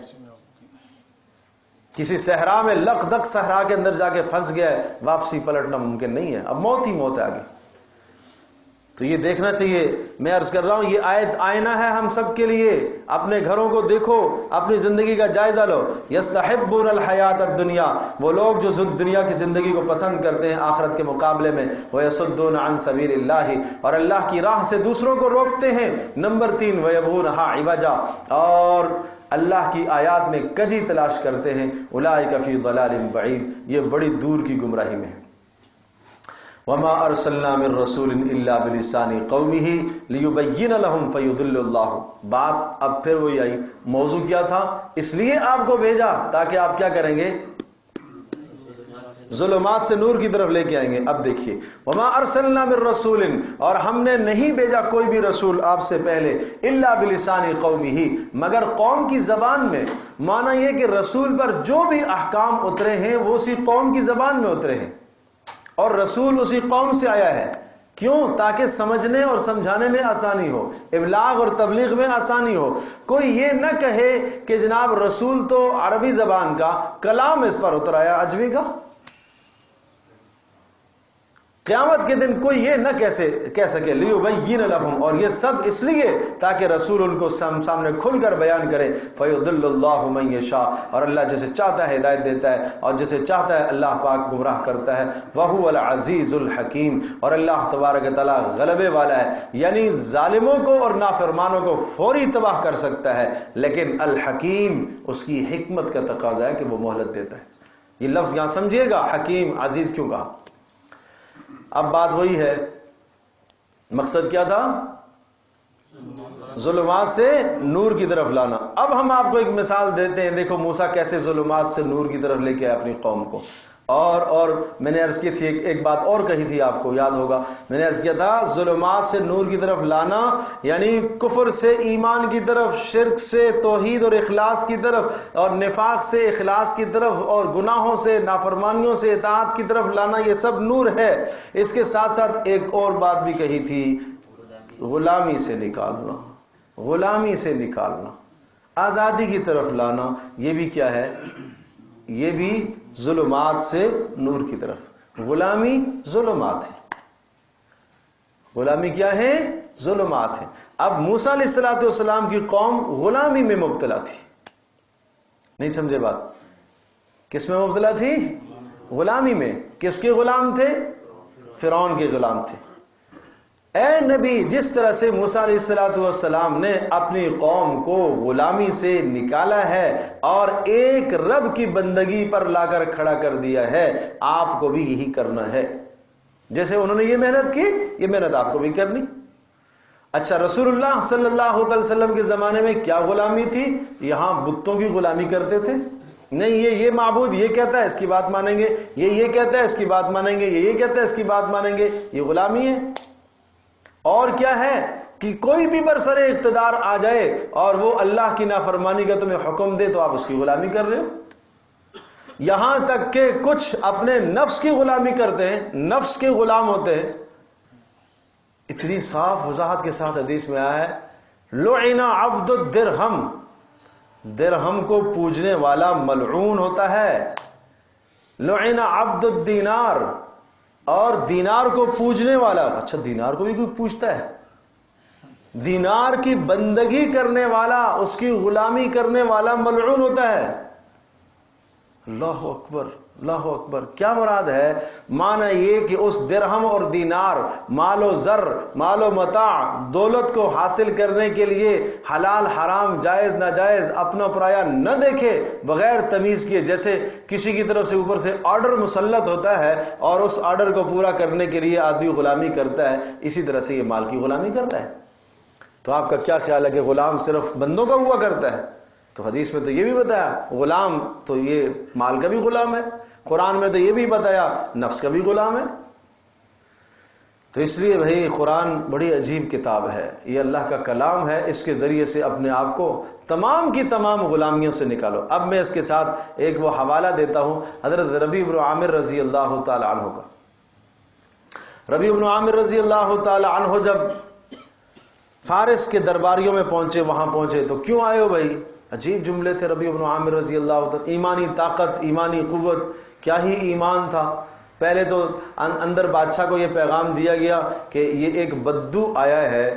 کسی صحرا میں لق دق صحرا کے اندر جا کے پھنس گیا ہے، واپسی پلٹنا ممکن نہیں ہے، اب موت ہی موت ہے آگے۔ تو یہ دیکھنا چاہیے، میں عرض کر رہا ہوں یہ آیت آئینہ ہے ہم سب کے لیے۔ اپنے گھروں کو دیکھو، اپنی زندگی کا جائزہ لو۔ یستحبون الحیات الدنیا، وہ لوگ جو دنیا کی زندگی کو پسند کرتے ہیں آخرت کے مقابلے میں، ویصدون عن سبیل اللہ، اور اللہ کی راہ سے دوسروں کو روکتے ہیں۔ نمبر 3، ویبغونہا عوجا، اور اللہ کی آیات میں کجی تلاش کرتے ہیں۔ اولئک فی ضلال بعید، یہ بڑی دور کی گمراہی میں ہے۔ وما ارسلنا من رسول الا بلسان قومه ليبين لهم فيضل الله۔ بات اب پھر وہی آئی، موضوع کیا تھا؟ اس لیے آپ کو بھیجا تاکہ آپ کیا کریں گے؟ ظلمات سے نور کی طرف لے کے آئیں گے۔ اب دیکھیے، وما ارسلنا من رسول، اور ہم نے نہیں بھیجا کوئی بھی رسول آپ سے پہلے، الا بلسان قومه، مگر قوم کی زبان میں۔ معنی یہ کہ رسول پر جو بھی احکام اترے ہیں وہ اسی قوم کی زبان میں اترے ہیں، اور رسول اسی قوم سے آیا ہے۔ کیوں؟ تاکہ سمجھنے اور سمجھانے میں آسانی ہو، ابلاغ اور تبلیغ میں آسانی ہو۔ کوئی یہ نہ کہے کہ جناب رسول تو عربی زبان کا، کلام اس پر اتر آیا عجمی کا۔ قیامت کے دن کوئی یہ نہ کہہ سکے لیبین لہم، اور یہ سب اس لیے تاکہ رسول ان کو سامنے کھل کر بیان کرے، فیضل اللہ من یشاء، اور اللہ جسے چاہتا ہے ہدایت دیتا ہے اور جسے چاہتا ہے اللہ پاک گمراہ کرتا ہے، وہو العزیز الحکیم، اور اللہ تبارک تعالیٰ غلبے والا ہے، یعنی ظالموں کو اور نافرمانوں کو فوری تباہ کر سکتا ہے، لیکن الحکیم اس کی حکمت کا تقاضا ہے کہ وہ مہلت دیتا ہے۔ یہ لفظ یہاں سمجھیے گا، حکیم عزیز کیوں کہا۔ اب بات وہی ہے، مقصد کیا تھا؟ ظلمات سے نور کی طرف لانا۔ اب ہم آپ کو ایک مثال دیتے ہیں، دیکھو موسیٰ کیسے ظلمات سے نور کی طرف لے کے آئے اپنی قوم کو۔ اور میں نے عرض کی تھی ایک بات اور کہی تھی، آپ کو یاد ہوگا، میں نے عرض کیا تھا ظلمات سے نور کی طرف لانا یعنی کفر سے ایمان کی طرف، شرک سے توحید اور اخلاص کی طرف، اور نفاق سے اخلاص کی طرف، اور گناہوں سے نافرمانیوں سے اطاعت کی طرف لانا، یہ سب نور ہے۔ اس کے ساتھ ساتھ ایک اور بات بھی کہی تھی، غلامی سے نکالنا، غلامی سے نکالنا، آزادی کی طرف لانا، یہ بھی کیا ہے؟ یہ بھی ظلمات سے نور کی طرف۔ غلامی ظلمات ہے، غلامی کیا ہے؟ ظلمات ہے۔ اب موسیٰ علیہ السلام کی قوم غلامی میں مبتلا تھی، نہیں سمجھے بات؟ کس میں مبتلا تھی؟ غلامی میں۔ کس کے غلام تھے؟ فرعون کے غلام تھے۔ اے نبی، جس طرح سے موسیٰ علیہ السلام نے اپنی قوم کو غلامی سے نکالا ہے اور ایک رب کی بندگی پر لا کر کھڑا کر دیا ہے، آپ کو بھی یہی کرنا ہے۔ جیسے انہوں نے یہ محنت کی، یہ محنت آپ کو بھی کرنی۔ اچھا، رسول اللہ صلی اللہ علیہ وسلم کے زمانے میں کیا غلامی تھی؟ یہاں بتوں کی غلامی کرتے تھے، نہیں یہ معبود یہ کہتا ہے اس کی بات مانیں گے، یہ کہتا ہے اس کی بات مانیں گے، یہ کہتا ہے اس کی بات مانیں گے، یہ غلامی ہے۔ اور کیا ہے کہ کوئی بھی برسر اقتدار آ جائے اور وہ اللہ کی نافرمانی کا تمہیں حکم دے تو آپ اس کی غلامی کر رہے ہو۔ یہاں تک کہ کچھ اپنے نفس کی غلامی کرتے ہیں، نفس کے غلام ہوتے ہیں۔ اتنی صاف وضاحت کے ساتھ حدیث میں آیا ہے، لعن عبد الدرہم، درہم کو پوجنے والا ملعون ہوتا ہے۔ لعن عبد الدینار، اور دینار کو پوجنے والا، اچھا دینار کو بھی کوئی پوجتا ہے؟ دینار کی بندگی کرنے والا، اس کی غلامی کرنے والا ملعون ہوتا ہے۔ اللہ اکبر، اللہ اکبر۔ کیا مراد ہے؟ معنی یہ کہ اس درہم اور دینار، مال و زر، مال و متاع، دولت کو حاصل کرنے کے لیے حلال حرام جائز ناجائز اپنا پرایا نہ دیکھے، بغیر تمیز کیے۔ جیسے کسی کی طرف سے اوپر سے آرڈر مسلط ہوتا ہے اور اس آرڈر کو پورا کرنے کے لیے آدمی غلامی کرتا ہے، اسی طرح سے یہ مال کی غلامی کرتا ہے۔ تو آپ کا کیا خیال ہے کہ غلام صرف بندوں کا ہوا کرتا ہے؟ تو حدیث میں تو یہ بھی بتایا غلام تو یہ مال کا بھی غلام ہے، قرآن میں تو یہ بھی بتایا نفس کا بھی غلام ہے۔ تو اس لیے بھائی قرآن بڑی عجیب کتاب ہے، یہ اللہ کا کلام ہے، اس کے ذریعے سے اپنے آپ کو تمام کی تمام غلامیوں سے نکالو۔ اب میں اس کے ساتھ ایک وہ حوالہ دیتا ہوں حضرت ربیع بن عامر رضی اللہ تعالی عنہ کا۔ ربیع بن عامر رضی اللہ تعالی عنہ جب فارس کے درباریوں میں پہنچے، وہاں پہنچے تو کیوں آئے ہو بھائی؟ عجیب جملے تھے ربیع بن عامر رضی اللہ تعالی، ایمانی طاقت، ایمانی قوت، کیا ہی ایمان تھا۔ پہلے تو اندر بادشاہ کو یہ پیغام دیا گیا کہ یہ ایک بدو آیا ہے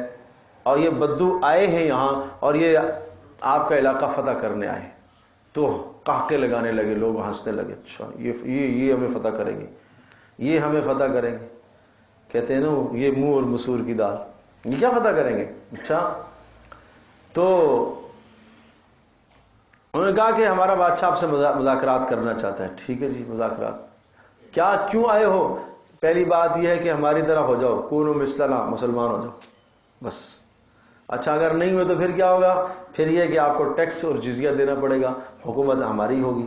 اور یہ بدو آئے ہیں یہاں اور یہ آپ کا علاقہ فتح کرنے آئے۔ تو قہقے لگانے لگے، لوگ ہنسنے لگے، اچھا یہ ہمیں فتح کریں گے، یہ ہمیں فتح کریں گے۔ کہتے ہیں نا یہ منہ اور مسور کی دال، یہ کیا فتح کریں گے؟ اچھا، تو انہوں نے کہا کہ ہمارا بادشاہ آپ سے مذاکرات کرنا چاہتا ہے۔ ٹھیک ہے جی، مذاکرات کیا، کیوں آئے ہو؟ پہلی بات یہ ہے کہ ہماری طرح ہو جاؤ، کونوا مثلنا، مسلمان ہو جاؤ بس۔ اچھا اگر نہیں ہوئے تو پھر کیا ہوگا؟ پھر یہ کہ آپ کو ٹیکس اور جزیہ دینا پڑے گا، حکومت ہماری ہوگی،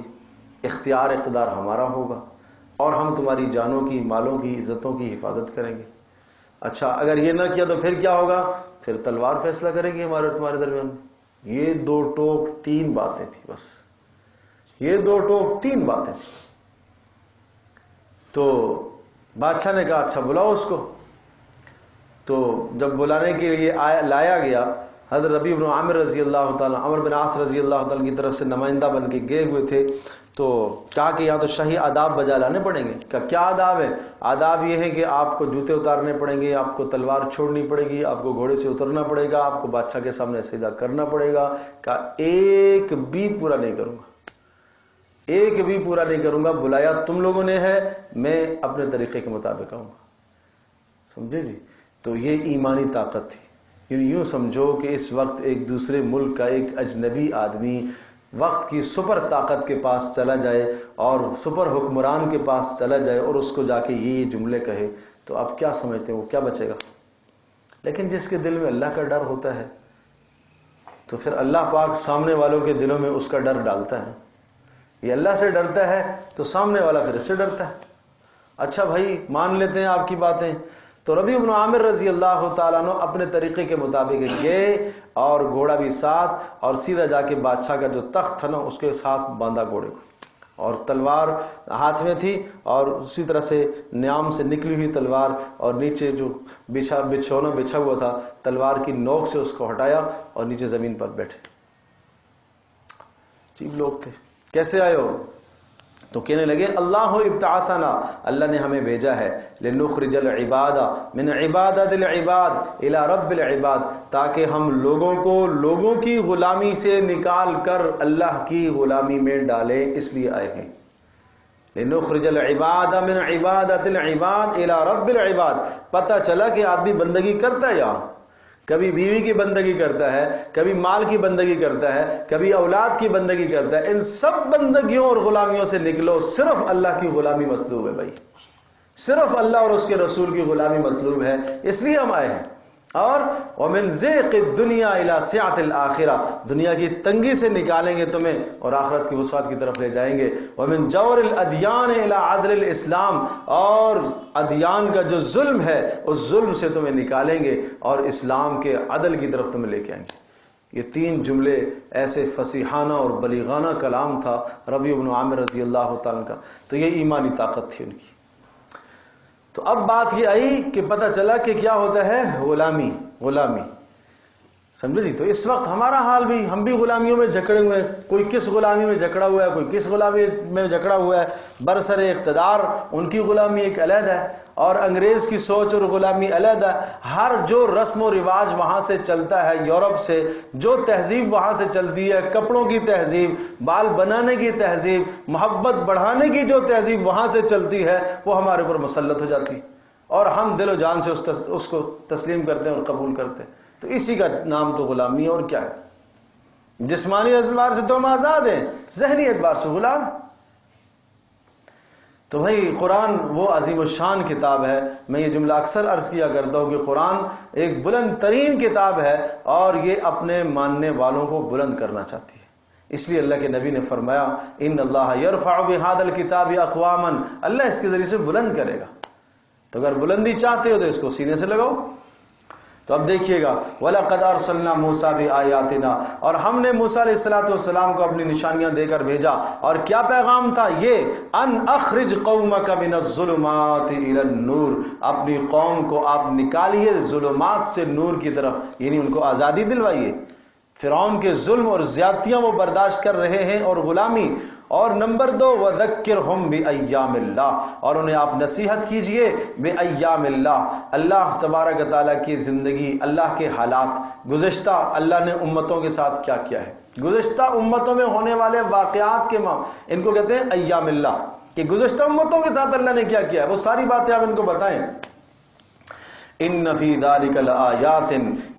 اختیار اقتدار ہمارا ہوگا، اور ہم تمہاری جانوں کی، مالوں کی، عزتوں کی حفاظت کریں گے۔ اچھا اگر یہ نہ کیا تو پھر کیا ہوگا؟ پھر تلوار فیصلہ کرے گی ہمارے تمہارے درمیان۔ یہ دو ٹوک تین باتیں تھی بس، یہ دو ٹوک تین باتیں تھیں۔ تو بادشاہ نے کہا اچھا بلاؤ اس کو۔ تو جب بلانے کے لیے لایا گیا، حضرت ربیع بن عامر رضی اللہ تعالیٰ، عمر بن عاص رضی اللہ تعالیٰ کی طرف سے نمائندہ بن کے گئے ہوئے تھے، تو کہا کہ یہاں تو شاہی آداب بجا لانے پڑیں گے. کہ کیا آداب ہے؟ آداب یہ ہے کہ آپ کو جوتے اتارنے پڑیں گے، آپ کو تلوار چھوڑنی پڑے گی، آپ کو گھوڑے سے اترنا پڑے گا، آپ کو بادشاہ کے سامنے سجدہ کرنا پڑے گا. کہ ایک بھی پورا نہیں کروں گا، ایک بھی پورا نہیں کروں گا. بلایا تم لوگوں نے ہے، میں اپنے طریقے کے مطابق آؤں گا. سمجھے جی؟ تو یہ ایمانی طاقت تھی. یوں سمجھو کہ اس وقت ایک دوسرے ملک کا ایک اجنبی آدمی وقت کی سپر طاقت کے پاس چلا جائے اور سپر حکمران کے پاس چلا جائے اور اس کو جا کے یہ جملے کہے، تو آپ کیا سمجھتے ہیں وہ کیا بچے گا؟ لیکن جس کے دل میں اللہ کا ڈر ہوتا ہے تو پھر اللہ پاک سامنے والوں کے دلوں میں اس کا ڈر ڈالتا ہے. یہ اللہ سے ڈرتا ہے تو سامنے والا پھر اس سے ڈرتا ہے. اچھا بھائی مان لیتے ہیں آپ کی باتیں. تو ربیع بن عامر رضی اللہ تعالیٰ عنہ اپنے طریقے کے مطابق گئے اور گھوڑا بھی ساتھ، اور سیدھا جا کے بادشاہ کا جو تخت تھا نا اس کے ساتھ باندھا گھوڑے کو، اور تلوار ہاتھ میں تھی، اور اسی طرح سے نیام سے نکلی ہوئی تلوار، اور نیچے جو بچھونا بچھا ہوا تھا تلوار کی نوک سے اس کو ہٹایا اور نیچے زمین پر بیٹھے. عجیب لوگ تھے. کیسے آئے ہو؟ تو کہنے لگے اللہ ابتعثنا، اللہ نے ہمیں بھیجا ہے، لنخرج العباد من عبادت العباد الى رب العباد، تاکہ ہم لوگوں کو لوگوں کی غلامی سے نکال کر اللہ کی غلامی میں ڈالیں. اس لیے آئے ہیں لنخرج العباد من عبادت العباد الى رب العباد. پتہ چلا کہ آدمی بندگی کرتا ہے، یہاں کبھی بیوی کی بندگی کرتا ہے، کبھی مال کی بندگی کرتا ہے، کبھی اولاد کی بندگی کرتا ہے. ان سب بندگیوں اور غلامیوں سے نکلو، صرف اللہ کی غلامی مطلوب ہے. بھائی صرف اللہ اور اس کے رسول کی غلامی مطلوب ہے، اس لیے ہم آئے ہیں. اور ومن ضیق الدنیا الی سعۃ الآخرہ، دنیا کی تنگی سے نکالیں گے تمہیں اور آخرت کی وسعت کی طرف لے جائیں گے. ومن جور الادیان الی عدل الاسلام، اور ادیان کا جو ظلم ہے اس ظلم سے تمہیں نکالیں گے اور اسلام کے عدل کی طرف تمہیں لے کے آئیں گے. یہ تین جملے ایسے فصیحانہ اور بلیغانہ کلام تھا ربیع بن عامر رضی اللہ تعالیٰ کا. تو یہ ایمانی طاقت تھی ان کی. تو اب بات یہ آئی کہ پتہ چلا کہ کیا ہوتا ہے غلامی. سمجھے جی؟ تو اس وقت ہمارا حال بھی، ہم بھی غلامیوں میں جکڑے ہوئے ہیں. کوئی کس غلامی میں جکڑا ہوا ہے، کوئی کس غلامی میں جکڑا ہوا ہے. برسر اقتدار ان کی غلامی ایک علیحدہ ہے، اور انگریز کی سوچ اور غلامی علیحدہ. ہر جو رسم و رواج وہاں سے چلتا ہے یورپ سے، جو تہذیب وہاں سے چلتی ہے، کپڑوں کی تہذیب، بال بنانے کی تہذیب، محبت بڑھانے کی جو تہذیب وہاں سے چلتی ہے وہ ہمارے اوپر مسلط ہو جاتی، اور ہم دل و جان سے اس کو تسلیم کرتے ہیں اور قبول کرتے ہیں. تو اسی کا نام تو غلامی ہے. اور کیا ہے؟ جسمانی اعتبار سے تو ہم آزاد ہیں، ذہنی اعتبار سے غلام. تو بھائی قرآن وہ عظیم الشان کتاب ہے. میں یہ جملہ اکثر عرض کیا کرتا ہوں کہ قرآن ایک بلند ترین کتاب ہے، اور یہ اپنے ماننے والوں کو بلند کرنا چاہتی ہے. اس لیے اللہ کے نبی نے فرمایا ان اللہ یرفع بہذا الکتاب اقواما، اللہ اس کے ذریعے سے بلند کرے گا. تو اگر بلندی چاہتے ہو تو اس کو سینے سے لگاؤ. تو اب دیکھیے گا وَلَقَدْ أَرْسَلْنَا مُوسَىٰ بِآيَاتِنَا، اور ہم نے موسیٰ علیہ السلام کو اپنی نشانیاں دے کر بھیجا. اور کیا پیغام تھا یہ؟ ان اخرج قومک من الظلمات الى النور، اپنی قوم کو آپ نکالیے ظلمات سے نور کی طرف، یعنی ان کو آزادی دلوائیے. فرعون کے ظلم اور زیادتیاں وہ برداشت کر رہے ہیں اور غلامی. اور نمبر 2 وَذَكِّرْهُمْ بِأَيَّامِ اللَّهِ، اور انہیں آپ نصیحت کیجئے بِأَيَّامِ اللَّهِ، اللہ تبارک تعالیٰ کی زندگی، اللہ کے حالات، گزشتہ اللہ نے امتوں کے ساتھ کیا کیا ہے، گزشتہ امتوں میں ہونے والے واقعات کے ان کو کہتے ہیں ایام اللہ، کہ گزشتہ امتوں کے ساتھ اللہ نے کیا کیا ہے، وہ ساری باتیں آپ ان کو بتائیں. ان فی ذلک لآیات،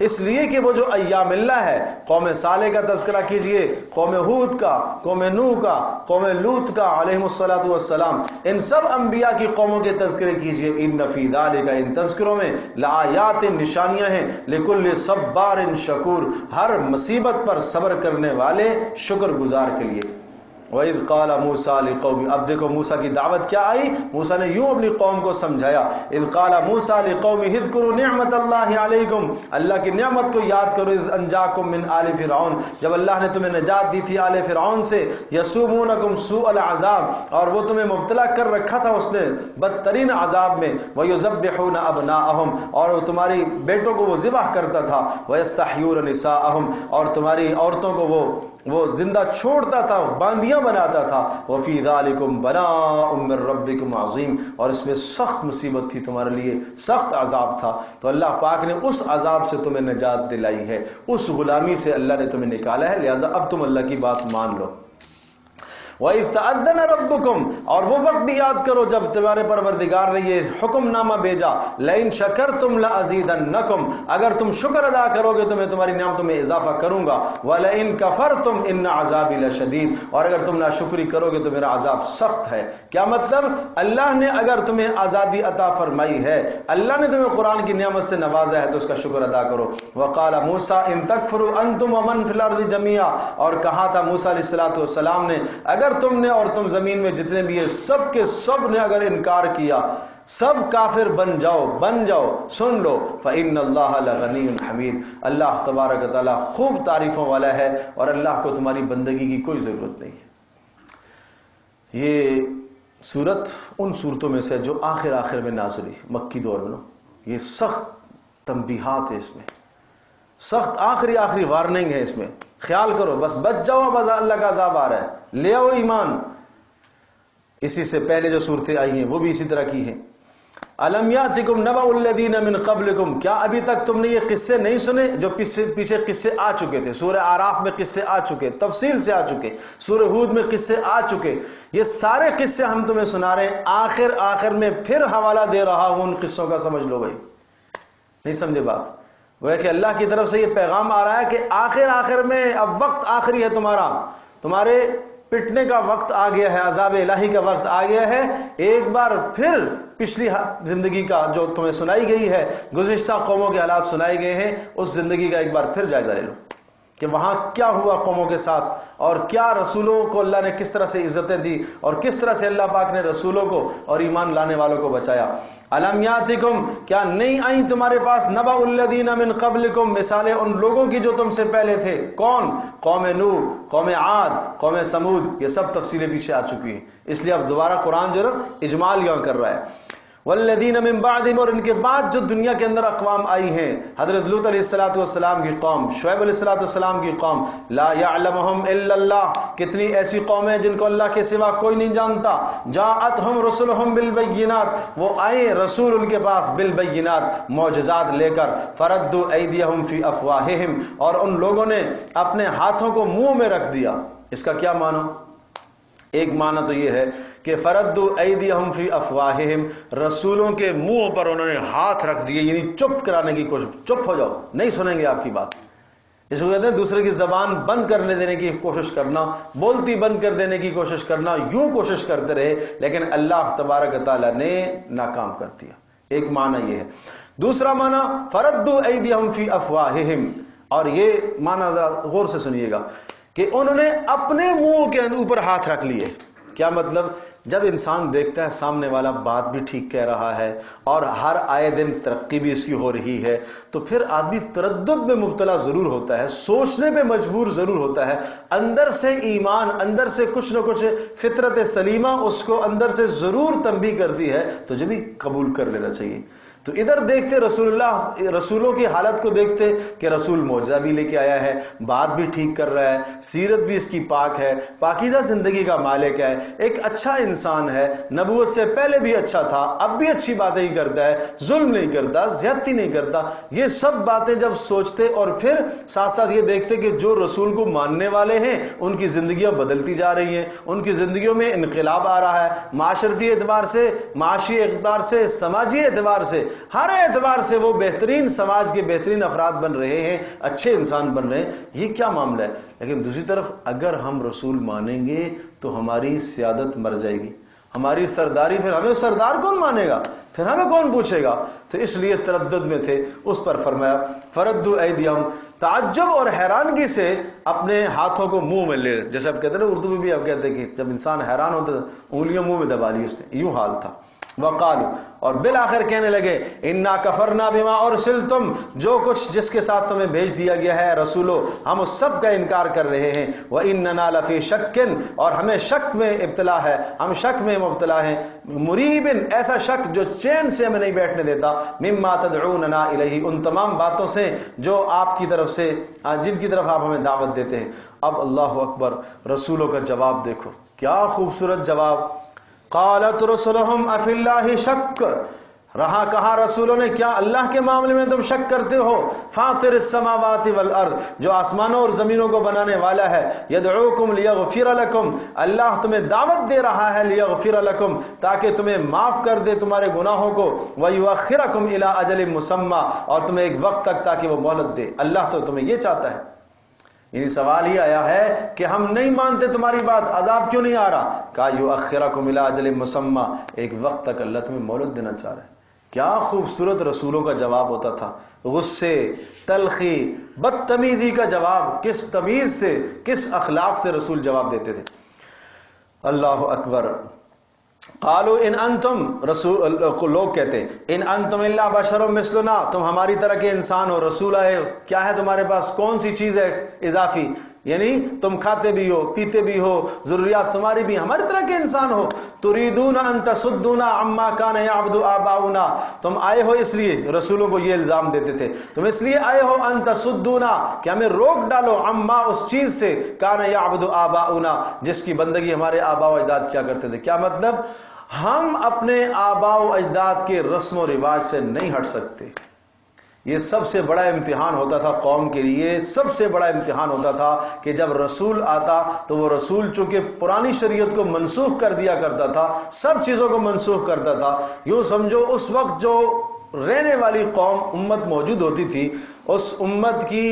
اس لیے کہ وہ جو ایام اللہ ہے، قوم صالح کا تذکرہ کیجئے، قوم ہود کا، قوم نوح کا، قوم لوط کا علیہم الصلاۃ والسلام، ان سب انبیاء کی قوموں کے تذکرے کیجئے. ان فی ذلک، ان تذکروں میں، لآیات، نشانیاں ہیں، لکل صبار شکور، ہر مصیبت پر صبر کرنے والے شکر گزار کے لیے. وَإِذْ قَالَ مُوسَىٰ لِقَوْمِهِ، اب دیکھو موسیٰ کی دعوت کیا آئی. موسیٰ نے یوں اپنی قوم کو سمجھایا. اِذْ قَالَ مُوسَىٰ لِقَوْمِهِ اذْكُرُوا نِعْمَةَ اللَّهِ عَلَيْكُمْ، اللہ کی نعمت کو یاد کرو. اِذْ أَنْجَاكُمْ مِنْ آلِ فِرْعَوْنَ، جب اللہ نے تمہیں نجات دی تھی آل فرعون سے. يَسُومُونَكُمْ سُوءَ الْعَذَابِ، اور وہ تمہیں مبتلا کر رکھا تھا اس نے بدترین عذاب میں. وَيُذَبِّحُونَ أَبْنَاءَهُمْ، اور وہ تمہاری بیٹوں کو وہ ذبح کرتا تھا. وَيَسْتَحْيُونَ نِسَاءَهُمْ، اور تمہاری عورتوں کو وہ زندہ چھوڑتا تھا، باندیاں بناتا تھا وفی ذالکم بلاء من ربکم عظیم، اور اس میں سخت مصیبت تھی تمہارے لیے، سخت عذاب تھا، تو اللہ پاک نے اس عذاب سے تمہیں نجات دلائی ہے، اس غلامی سے اللہ نے تمہیں نکالا ہے، لہٰذا اب تم اللہ کی بات مان لو۔ وَإِذْ تَأَذَّنَ رَبُّكُمْ، اور وہ وقت بھی یاد کرو جب تمہارے پروردگار نے یہ حکم نامہ بھیجا، لَإِن شَكَرْتُمْ لَأَزِيدَنَّكُمْ، اگر تم شکر ادا کرو گے تو میں تمہاری نعمتوں میں اضافہ کروں گا، وَلَئِن كَفَرْتُمْ إِنَّ عَذَابِي لَشَدِيدٌ، اور اگر تم ناشکری کرو گے تو میرا عذاب سخت ہے۔ کیا مطلب؟ اللہ نے اگر تمہیں آزادی عطا فرمائی ہے، اللہ نے تمہیں قرآن کی نعمت سے نوازا ہے تو اس کا شکر ادا کرو۔ وَقَالَ مُوسَىٰ إِن تَكْفُرُوا أَنتُمْ وَمَنْ فِي الْأَرْضِ جَمِيعًا، اور کہا تھا موسیٰ علیہ السلام نے، اگر تم نے اور تم زمین میں جتنے بھی ہیں سب کے سب نے اگر انکار کیا، سب کافر بن جاؤ، سن لو، فإن اللہ لغنی حمید، اللہ تبارک و تعالیٰ خوب تعریفوں والا ہے اور اللہ کو تمہاری بندگی کی کوئی ضرورت نہیں ہے۔ یہ سورت ان صورتوں میں سے جو آخر میں نازل ہوئی مکی دور میں، یہ سخت تنبیہات ہے، اس میں سخت آخری وارننگ ہے، اس میں خیال کرو، بس بچ جاؤ، بس اللہ کا عذاب آ رہا ہے، لے آؤ ایمان۔ اسی سے پہلے جو صورتیں آئی ہیں وہ بھی اسی طرح کی ہیں۔ الم یاتکم نبأ الذین من قبلکم، کیا ابھی تک تم نے یہ قصے نہیں سنے جو پیچھے قصے آ چکے تھے؟ سورہ اعراف میں قصے آ چکے، تفصیل سے آ چکے، سورہ ہود میں قصے آ چکے، یہ سارے قصے ہم تمہیں سنا رہے ہیں۔ آخر میں پھر حوالہ دے رہا ہوں ان قصوں کا، سمجھ لو بھائی، نہیں سمجھے بات؟ گویا کہ اللہ کی طرف سے یہ پیغام آ رہا ہے کہ آخر میں اب وقت آخری ہے، تمہارے پٹنے کا وقت آ گیا ہے، عذاب الہی کا وقت آ گیا ہے۔ ایک بار پھر پچھلی زندگی کا جو تمہیں سنائی گئی ہے، گزشتہ قوموں کے حالات سنائے گئے ہیں، اس زندگی کا ایک بار پھر جائزہ لے لو کہ وہاں کیا ہوا قوموں کے ساتھ، اور کیا رسولوں کو اللہ نے کس طرح سے عزتیں دی، اور کس طرح سے اللہ پاک نے رسولوں کو اور ایمان لانے والوں کو بچایا۔ الم یاتکم، کیا نہیں آئیں تمہارے پاس، نبأ الذین من قبلکم، مثالیں ان لوگوں کی جو تم سے پہلے تھے، کون؟ قوم نوح، قوم عاد، قوم سمود، یہ سب تفصیلیں پیچھے آ چکی ہیں، اس لیے اب دوبارہ قرآن جو ہے اجمال یہاں کر رہا ہے۔ والذین من بعدہم، اور ان کے بعد جو دنیا کے اندر اقوام آئی ہیں، حضرت لوط علیہ السلام کی قوم، شعیب علیہ السلام کی قوم، لا یعلمہم الا اللہ، کتنی ایسی قومیں جن کو اللہ کے سوا کوئی نہیں جانتا۔ جاءتہم رسلہم بالبینات، وہ آئے رسول ان کے پاس بالبینات، معجزات لے کر، فردوا ایدیہم فی افواہہم، اور ان لوگوں نے اپنے ہاتھوں کو منہ میں رکھ دیا۔ اس کا کیا معنی؟ ایک معنی تو یہ ہے کہ فردوا ایدیہم فی افواہہم، رسولوں کے منہ پر انہوں نے ہاتھ رکھ دیے، یعنی چپ کرانے کی کوشش، چپ ہو جاؤ، نہیں سنیں گے آپ کی بات۔ اس کو کہتے ہیں دوسرے کی زبان بند کرنے دینے کی کوشش کرنا، بولتی بند کر دینے کی کوشش کرنا، یوں کوشش کرتے رہے، لیکن اللہ تبارک و تعالیٰ نے ناکام کر دیا۔ ایک معنی یہ ہے۔ دوسرا معنی فردوا ایدیہم فی افواہہم، اور یہ معنی ذرا غور سے سنیے گا کہ انہوں نے اپنے منہ کے اوپر ہاتھ رکھ لیے۔ کیا مطلب؟ جب انسان دیکھتا ہے سامنے والا بات بھی ٹھیک کہہ رہا ہے اور ہر آئے دن ترقی بھی اس کی ہو رہی ہے، تو پھر آدمی تردد میں مبتلا ضرور ہوتا ہے، سوچنے پہ مجبور ضرور ہوتا ہے، اندر سے ایمان، اندر سے کچھ نہ کچھ فطرت سلیمہ اس کو اندر سے ضرور تنبیہ کرتی ہے، تو جب بھی قبول کر لینا چاہیے۔ تو ادھر دیکھتے رسولوں کی حالت کو دیکھتے کہ رسول معجزہ بھی لے کے آیا ہے، بات بھی ٹھیک کر رہا ہے، سیرت بھی اس کی پاک ہے، پاکیزہ زندگی کا مالک ہے، ایک اچھا انسان ہے، نبوت سے پہلے بھی اچھا تھا، اب بھی اچھی باتیں ہی کرتا ہے، ظلم نہیں کرتا، زیادتی نہیں کرتا۔ یہ سب باتیں جب سوچتے اور پھر ساتھ ساتھ یہ دیکھتے کہ جو رسول کو ماننے والے ہیں ان کی زندگیاں بدلتی جا رہی ہیں، ان کی زندگیوں میں انقلاب آ رہا ہے، معاشرتی اعتبار سے، معاشی اعتبار سے، سماجی اعتبار سے، ہر اعتبار سے وہ بہترین سماج کے بہترین افراد بن رہے ہیں، اچھے انسان بن رہے ہیں، یہ کیا معاملہ ہے؟ لیکن دوسری طرف اگر ہم رسول مانیں گے تو ہماری سیادت مر جائے گی، ہماری سرداری، پھر ہمیں سردار کون مانے گا، پھر ہمیں کون پوچھے گا؟ تو اس لیے تردد میں تھے، اس پر فرمایا فردوا ایدیہم، تعجب اور حیرانگی سے اپنے ہاتھوں کو منہ میں لے، جیسے آپ کہتے ہیں نا اردو میں بھی آپ کہتے ہیں کہ جب انسان حیران ہوتا ہے انگلیاں منہ میں دبا لی اس نے، یوں حال تھا۔ وقالو، اور بالآخر کہنے لگے، انا کفرنا بما ارسلتم، جو کچھ جس کے ساتھ تمہیں بھیج دیا گیا ہے رسولو، ہم اس سب کا انکار کر رہے ہیں، واننا لفی شک، اور ہمیں شک میں ابتلا ہے، ہم شک میں مبتلا ہیں، مریب، ایسا شک جو چین سے ہمیں نہیں بیٹھنے دیتا، مما تدعوننا الیہ، ان تمام باتوں سے جو آپ کی طرف سے، جن کی طرف آپ ہمیں دعوت دیتے ہیں۔ اب اللہ اکبر، رسولوں کا جواب دیکھو، کیا خوبصورت جواب۔ قالت رسلهم افی اللہ شک، رہا کہا رسولوں نے، کیا اللہ کے معاملے میں تم شک کرتے ہو؟ فاطر السماوات والارض، جو آسمانوں اور زمینوں کو بنانے والا ہے، یدعوکم لیغفر لکم، اللہ تمہیں دعوت دے رہا ہے، لیغفر لکم، تاکہ تمہیں معاف کر دے تمہارے گناہوں کو، ویؤخرکم الی اجل مسمی، اور تمہیں ایک وقت تک تاکہ وہ مہلت دے۔ اللہ تو تمہیں یہ چاہتا ہے۔ یعنی سوال یہ آیا ہے کہ ہم نہیں مانتے تمہاری بات، عذاب کیوں نہیں آ رہا؟ کہا یؤخرکم الی اجل مسمی، ایک وقت تک اللہ تمہیں مہلت دینا چاہ رہا ہے۔ کیا خوبصورت رسولوں کا جواب ہوتا تھا، غصے، تلخی، بدتمیزی کا جواب، کس تمیز سے، کس اخلاق سے رسول جواب دیتے تھے۔ اللہ اکبر۔ قالوا ان انتم، رسول لوگ کہتے ہیں، ان انتم الا بشر مثلنا، تم ہماری طرح کے انسان ہو، رسول آئے ہو، کیا ہے تمہارے پاس، کون سی چیز ہے اضافی؟ یعنی تم کھاتے بھی ہو، پیتے بھی ہو، ضروریات تمہاری بھی ہماری طرح کے انسان ہو۔ تريدون ان تصدونا عما كان يعبد آباؤنا، تم آئے ہو اس لیے، رسولوں کو یہ الزام دیتے تھے، تم اس لیے آئے ہو ان تصدونا، کہ ہمیں روک ڈالو، عما، اس چیز سے، كان يعبد آباؤنا، جس کی بندگی ہمارے آباء و اجداد کیا کرتے تھے۔ کیا مطلب؟ ہم اپنے آباء و اجداد کے رسم و رواج سے نہیں ہٹ سکتے۔ یہ سب سے بڑا امتحان ہوتا تھا قوم کے لیے، سب سے بڑا امتحان ہوتا تھا کہ جب رسول آتا تو وہ رسول چونکہ پرانی شریعت کو منسوخ کر دیا کرتا تھا، سب چیزوں کو منسوخ کرتا تھا، یوں سمجھو اس وقت جو رہنے والی قوم، امت موجود ہوتی تھی، اس امت کی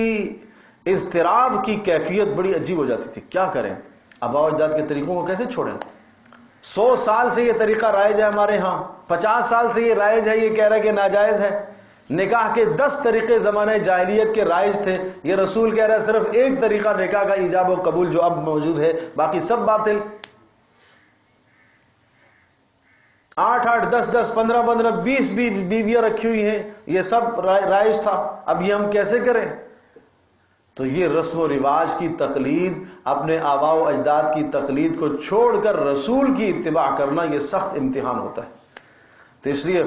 اضطراب کی کیفیت بڑی عجیب ہو جاتی تھی۔ کیا کریں، آباء و اجداد کے طریقوں کو کیسے چھوڑیں؟ 100 سال سے یہ طریقہ رائج ہے ہمارے ہاں، 50 سال سے یہ رائج ہے، یہ کہہ رہا ہے کہ ناجائز ہے۔ نکاح کے 10 طریقے زمانہ جاہلیت کے رائج تھے، یہ رسول کہہ رہا ہے صرف ایک طریقہ نکاح کا ایجاب و قبول جو اب موجود ہے، باقی سب باطل۔ 8 10 15 20 بیویاں رکھی ہوئی ہیں، یہ سب رائج تھا، اب یہ ہم کیسے کریں؟ تو یہ رسم و رواج کی تقلید، اپنے آباء و اجداد کی تقلید کو چھوڑ کر رسول کی اتباع کرنا، یہ سخت امتحان ہوتا ہے۔ تو اس لیے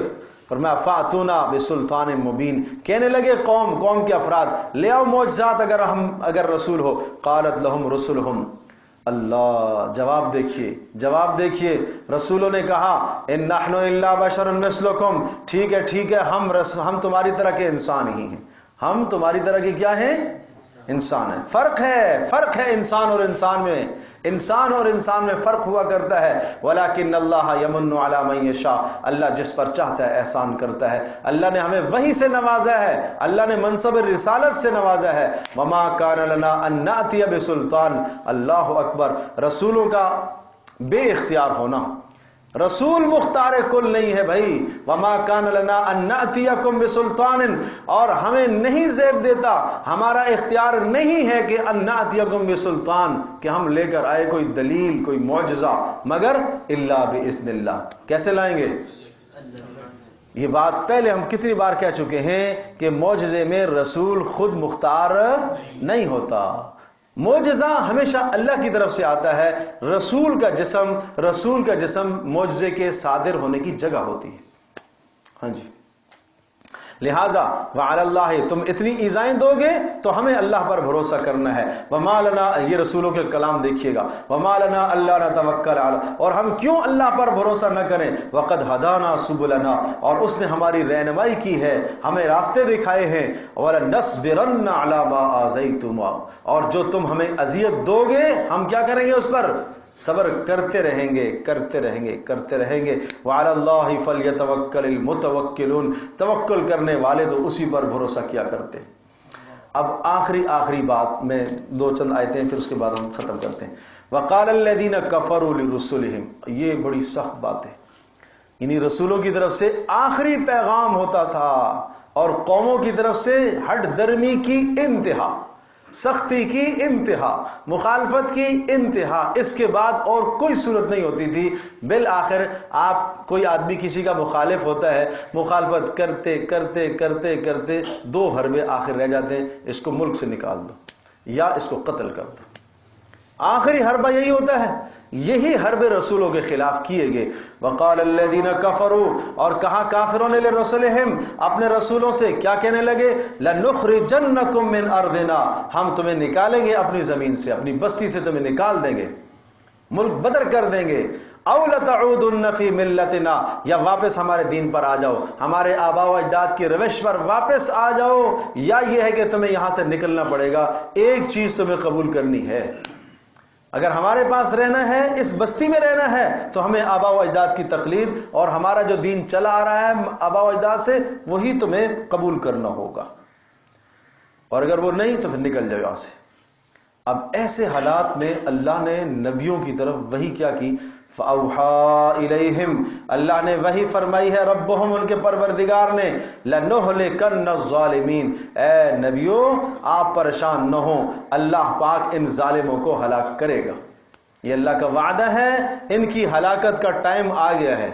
فرمایا فاتونا بسلطان مبین، کہنے لگے قوم کے افراد، لے آؤ معجزات اگر رسول ہو۔ قالت لہم رسلہم، اللہ جواب دیکھیے رسولوں نے کہا، ان نحن الا بشر مثلکم، ٹھیک ہے، ہم تمہاری طرح کے انسان ہی ہیں، ہم تمہاری طرح کے کیا ہیں؟ انسان ہے۔ فرق ہے انسان اور انسان میں فرق ہوا کرتا ہے۔ ولیکن اللہ یمن علی من یشاء، اللہ جس پر چاہتا ہے احسان کرتا ہے۔ اللہ نے ہمیں وحی سے نوازا ہے، اللہ نے منصب رسالت سے نوازا ہے۔ وما کان لنا ان نأتی بسلطان، اللہ اکبر، رسولوں کا بے اختیار ہونا، رسول مختار کل نہیں ہے بھائی۔ وما کان لنا ان نأتیکم بسلطان، اور ہمیں نہیں زیب دیتا، ہمارا اختیار نہیں ہے کہ ان نأتیکم بسلطان، کہ ہم لے کر آئے کوئی دلیل، کوئی معجزہ، مگر الا باذن اللہ۔ کیسے لائیں گے؟ یہ بات پہلے ہم کتنی بار کہہ چکے ہیں کہ معجزے میں رسول خود مختار نہیں ہوتا، معجزہ ہمیشہ اللہ کی طرف سے آتا ہے، رسول کا جسم معجزے کے صادر ہونے کی جگہ ہوتی ہے۔ ہاں جی، لہٰذا وعلی اللہ، تم اتنی ایذائیں دو گے تو ہمیں اللہ پر بھروسہ کرنا ہے۔ وما لنا، یہ رسولوں کے کلام دیکھیے گا، وما لنا اللہ نتوکل علی، اور ہم کیوں اللہ پر بھروسہ نہ کریں؟ وقد ہدانا سبلنا، اور اس نے ہماری رہنمائی کی ہے، ہمیں راستے دکھائے ہیں۔ ولنصبرن علی ما آذیتما، اور جو تم ہمیں اذیت دو گے ہم کیا کریں گے؟ اس پر صبر کرتے رہیں گے۔ وعلی اللہ فلیتوکل المتوکلون، توکل کرنے والے تو اسی پر بھروسہ کیا کرتے۔ اب آخری بات میں 2 چند آیتیں پھر اس کے بعد ہم ختم کرتے ہیں۔ وقال الذین کفروا لرسلہم، یہ بڑی سخت بات ہے، یعنی رسولوں کی طرف سے آخری پیغام ہوتا تھا اور قوموں کی طرف سے ہٹ درمی کی انتہا۔ سختی کی انتہا، مخالفت کی انتہا، اس کے بعد اور کوئی صورت نہیں ہوتی تھی۔ بالآخر آپ کوئی آدمی کسی کا مخالف ہوتا ہے، مخالفت کرتے کرتے کرتے کرتے 2 حربے آخر رہ جاتے ہیں، اس کو ملک سے نکال دو یا اس کو قتل کر دو۔ آخری حربہ یہی ہوتا ہے، یہی حرب رسولوں کے خلاف کیے گئے۔ وقال الذین کفروا، اور کہا کافروں نے لرسلہم، اپنے رسولوں سے کیا کہنے لگے؟ لنخرجنکم من ارضنا، ہم تمہیں نکالیں گے اپنی زمین سے، اپنی بستی سے تمہیں نکال دیں گے، ملک بدر کر دیں گے۔ او لتعودن فی ملتنا، یا واپس ہمارے دین پر آ جاؤ، ہمارے آباء و اجداد کی روش پر واپس آ جاؤ، یا یہ ہے کہ تمہیں یہاں سے نکلنا پڑے گا۔ ایک چیز تمہیں قبول کرنی ہے، اگر ہمارے پاس رہنا ہے، اس بستی میں رہنا ہے، تو ہمیں آباء و اجداد کی تقلید اور ہمارا جو دین چلا آ رہا ہے آباء و اجداد سے، وہی تمہیں قبول کرنا ہوگا، اور اگر وہ نہیں تو پھر نکل جاؤ یہاں سے۔ اب ایسے حالات میں اللہ نے نبیوں کی طرف وحی کیا کی؟ فَأَوْحَا إِلَيْهِمْ، اللہ نے وحی فرمائی ہے، ربہم، ان کے پروردگار نے، لَنُهْلِكَنَّ الظَّالِمِينَ، اے نبیو آپ پریشان نہ ہوں، اللہ پاک ان ظالموں کو ہلاک کرے گا۔ یہ اللہ کا وعدہ ہے، ان کی ہلاکت کا ٹائم آ گیا ہے،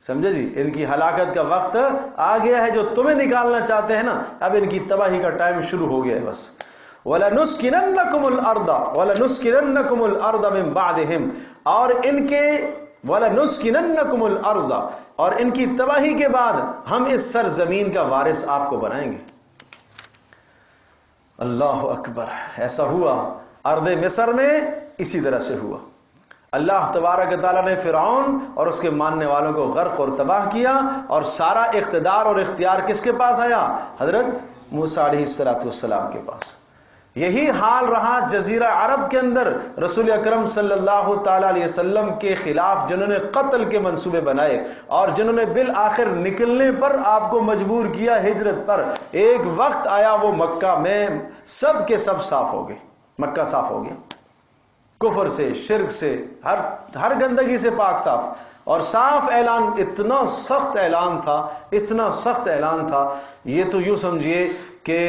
سمجھے جی، ان کی ہلاکت کا وقت آ گیا ہے، جو تمہیں نکالنا چاہتے ہیں نا، اب ان کی تباہی کا ٹائم شروع ہو گیا ہے بس۔ وَلَنُسْكِنَنَّكُمُ الْأَرْضَ وَلَنُسْكِنَنَّكُمُ الْأَرْضَ مِن بَعْدِهِمْ، اور ان کے وَلَنُسْكِنَنَّكُمُ الْأَرْضَ، اور ان کی تباہی کے بعد ہم اس سرزمین کا وارث آپ کو بنائیں گے۔ اللہ اکبر، ایسا ہوا ارض مصر میں، اسی طرح سے ہوا۔ اللہ تبارک تعالیٰ نے فرعون اور اس کے ماننے والوں کو غرق اور تباہ کیا، اور سارا اقتدار اور اختیار کس کے پاس آیا؟ حضرت موسیٰ علیہ السلام کے پاس۔ یہی حال رہا جزیرہ عرب کے اندر، رسول اکرم صلی اللہ تعالیٰ علیہ وسلم کے خلاف جنہوں نے قتل کے منصوبے بنائے، اور جنہوں نے بالآخر نکلنے پر آپ کو مجبور کیا ہجرت پر، ایک وقت آیا وہ مکہ میں سب کے سب صاف ہو گئے، مکہ صاف ہو گیا، کفر سے، شرک سے، ہر گندگی سے پاک صاف، اور صاف اعلان، اتنا سخت اعلان تھا، اتنا سخت اعلان تھا، یہ تو یوں سمجھیے کہ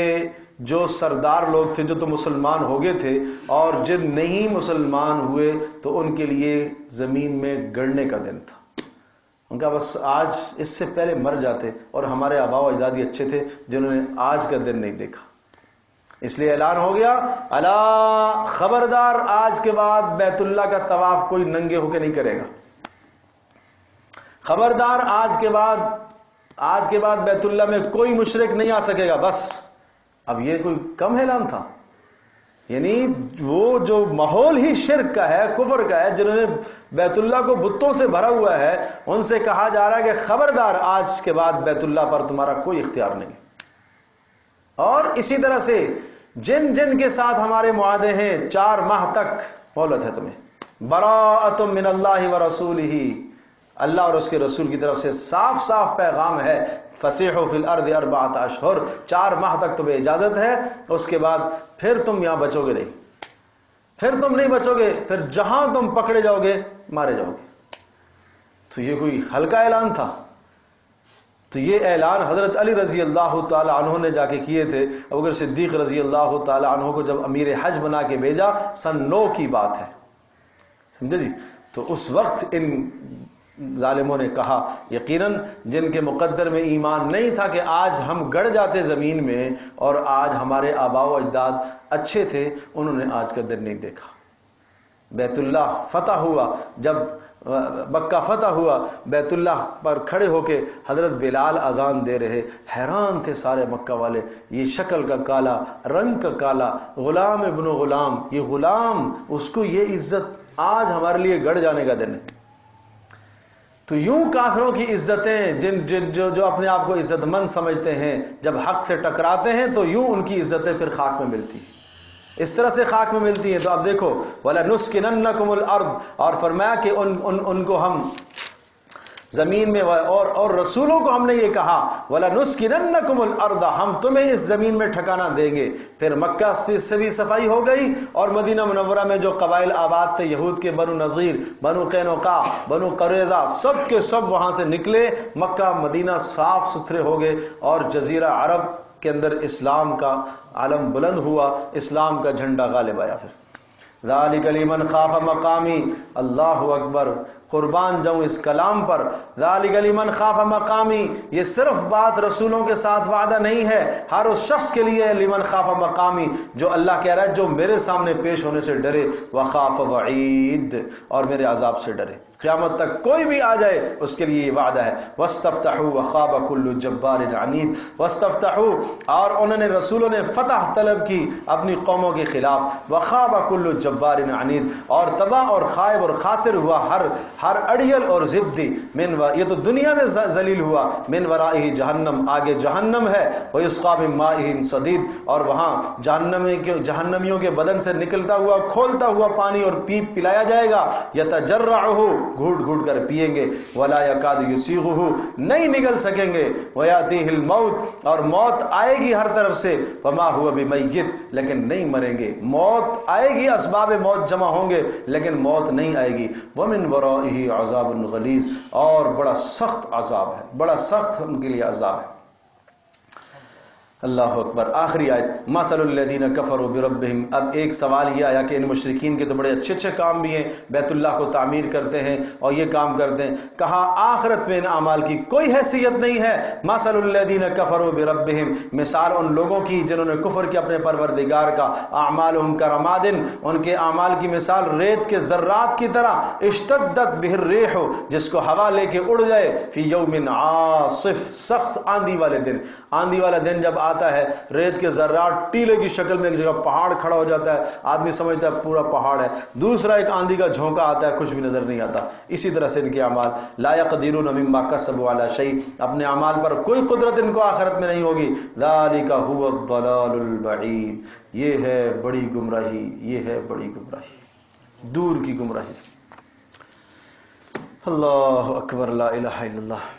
جو سردار لوگ تھے جو تو مسلمان ہو گئے تھے، اور جن نہیں مسلمان ہوئے تو ان کے لیے زمین میں گڑنے کا دن تھا، ان کا بس آج اس سے پہلے مر جاتے، اور ہمارے آباء و اجداد اچھے تھے جنہوں نے آج کا دن نہیں دیکھا، اس لیے اعلان ہو گیا، الا خبردار، آج کے بعد بیت اللہ کا طواف کوئی ننگے ہو کے نہیں کرے گا، خبردار، آج کے بعد بیت اللہ میں کوئی مشرک نہیں آ سکے گا، بس۔ اب یہ کوئی کم اعلان تھا؟ یعنی وہ جو ماحول ہی شرک کا ہے، کفر کا ہے، جنہوں نے بیت اللہ کو بتوں سے بھرا ہوا ہے، ان سے کہا جا رہا ہے کہ خبردار، آج کے بعد بیت اللہ پر تمہارا کوئی اختیار نہیں۔ اور اسی طرح سے جن جن کے ساتھ ہمارے معاہدے ہیں، 4 ماہ تک مہلت ہے تمہیں، براءۃ من اللہ ورسولہ، اللہ اور اس کے رسول کی طرف سے صاف صاف پیغام ہے، فسیحوا فی الارض 4 اشہر، 4 ماہ تک تمہیں اجازت ہے، اس کے بعد پھر تم یہاں بچو گے نہیں، پھر تم نہیں بچو گے، پھر جہاں تم پکڑے جاؤ گے مارے جاؤ گے۔ تو یہ کوئی ہلکا اعلان تھا؟ تو یہ اعلان حضرت علی رضی اللہ تعالی عنہ نے جا کے کیے تھے۔ ابوبکر صدیق رضی اللہ تعالی عنہ کو جب امیر حج بنا کے بھیجا، سن 9 کی بات ہے، سمجھے جی، تو اس وقت ان ظالموں نے کہا، یقیناً جن کے مقدر میں ایمان نہیں تھا کہ آج ہم گڑ جاتے زمین میں، اور آج ہمارے آباء و اجداد اچھے تھے، انہوں نے آج کا دن نہیں دیکھا۔ بیت اللہ فتح ہوا، جب مکہ فتح ہوا، بیت اللہ پر کھڑے ہو کے حضرت بلال اذان دے رہے، حیران تھے سارے مکہ والے، یہ شکل کا کالا، رنگ کا کالا، غلام ابن غلام، یہ غلام، اس کو یہ عزت، آج ہمارے لیے گڑ جانے کا دن ہے۔ تو یوں کافروں کی عزتیں، جو اپنے آپ کو عزت مند سمجھتے ہیں، جب حق سے ٹکراتے ہیں تو یوں ان کی عزتیں پھر خاک میں ملتی ہیں، اس طرح سے خاک میں ملتی ہیں۔ تو اب دیکھو، وَلَنُسْكِنَنَّكُمُ الْأَرْضَ، اور فرمایا کہ ان کو ہم زمین میں، اور رسولوں کو ہم نے یہ کہا، وَلَنُسْكِنَنَّكُمُ الْأَرْضَ، ہم تمہیں اس زمین میں ٹھکانہ دیں گے۔ پھر مکہ سے بھی صفائی ہو گئی، اور مدینہ منورہ میں جو قبائل آباد تھے یہود کے، بنو نذیر، بنو قینقاع، بنو قریظہ، سب کے سب وہاں سے نکلے، مکہ مدینہ صاف ستھرے ہو گئے، اور جزیرہ عرب کے اندر اسلام کا علم بلند ہوا، اسلام کا جھنڈا غالب آیا۔ پھر ذالک لمن خاف مقامی، اللہ اکبر، قربان جاؤں اس کلام پر، ذالک لمن خاف مقامی، یہ صرف بات رسولوں کے ساتھ وعدہ نہیں ہے، ہر اس شخص کے لیے لمن خاف مقامی جو اللہ کہہ رہا ہے جو میرے سامنے پیش ہونے سے ڈرے، وخاف وعید، اور میرے عذاب سے ڈرے۔ قیامت تک کوئی بھی آ جائے اس کے لیے یہ وعدہ ہے۔ واستفتحوا وخاب كل جبار عنید، واستفتحوا، اور انہوں نے رسولوں نے فتح طلب کی اپنی قوموں کے خلاف، وخاب كل جبار عنید، اور تباہ اور خائب اور خاسر ہوا ہر اڑیل اور ضدی، یہ تو دنیا میں ذلیل ہوا، من ورائہ جہنم، آگے جہنم ہے، ویسقى من ماء صدید، اور وہاں جہنمیوں کے بدن سے نکلتا ہوا کھولتا ہوا پانی اور پیپ پلایا جائے گا، یتجرعہ، گھوٹ گھوٹ کر پیئیں گے، ولا یکاد یسیغہ، نہیں نگل سکیں گے، ویاتیہ الموت، اور موت آئے گی ہر طرف سے، وما ہوا بمیت، لیکن نہیں مریں گے، موت آئے گی، اسباب موت جمع ہوں گے لیکن موت نہیں آئے گی، ومن ورائہ عذاب غلیظ، اور بڑا سخت عذاب ہے، بڑا سخت ان کے لیے عذاب ہے۔ اللہ اکبر۔ آخری آیت، مثل الذین کفروا بربہم، اب ایک سوال یہ آیا کہ ان مشرکین کے تو بڑے اچھے اچھے کام بھی ہیں، بیت اللہ کو تعمیر کرتے ہیں اور یہ کام کرتے ہیں، کہا آخرت میں ان اعمال کی کوئی حیثیت نہیں ہے۔ مثل الذین کفروا بربہم، مثال ان لوگوں کی جنہوں نے کفر کیا اپنے پروردگار کا، اعمالہم کرماد، ان کے اعمال کی مثال ریت کے ذرات کی طرح، اشتدت بہ الریح، جس کو ہوا لے کے اڑ جائے، فی یوم عاصف، سخت آندھی والے دن، آندھی والا دن جب آتا ہے ریت کے ذرات ٹیلے کی شکل میں ایک جگہ پہاڑ کھڑا ہو جاتا ہے، آدمی سمجھتا ہے پورا پہاڑ ہے، دوسرا ایک آندھی کا جھونکا آتا ہے کچھ بھی نظر نہیں آتا، اسی طرح سے ان کے اعمال، لا یقدرون مما کسبوا علی شیء، اپنے اعمال پر کوئی قدرت ان کو آخرت میں نہیں ہوگی، ذالک هو الضلال البعید، یہ ہے بڑی گمراہی، یہ ہے بڑی گمراہی، دور کی گمراہی۔ اللہ اکبر، لا الہ الا اللہ۔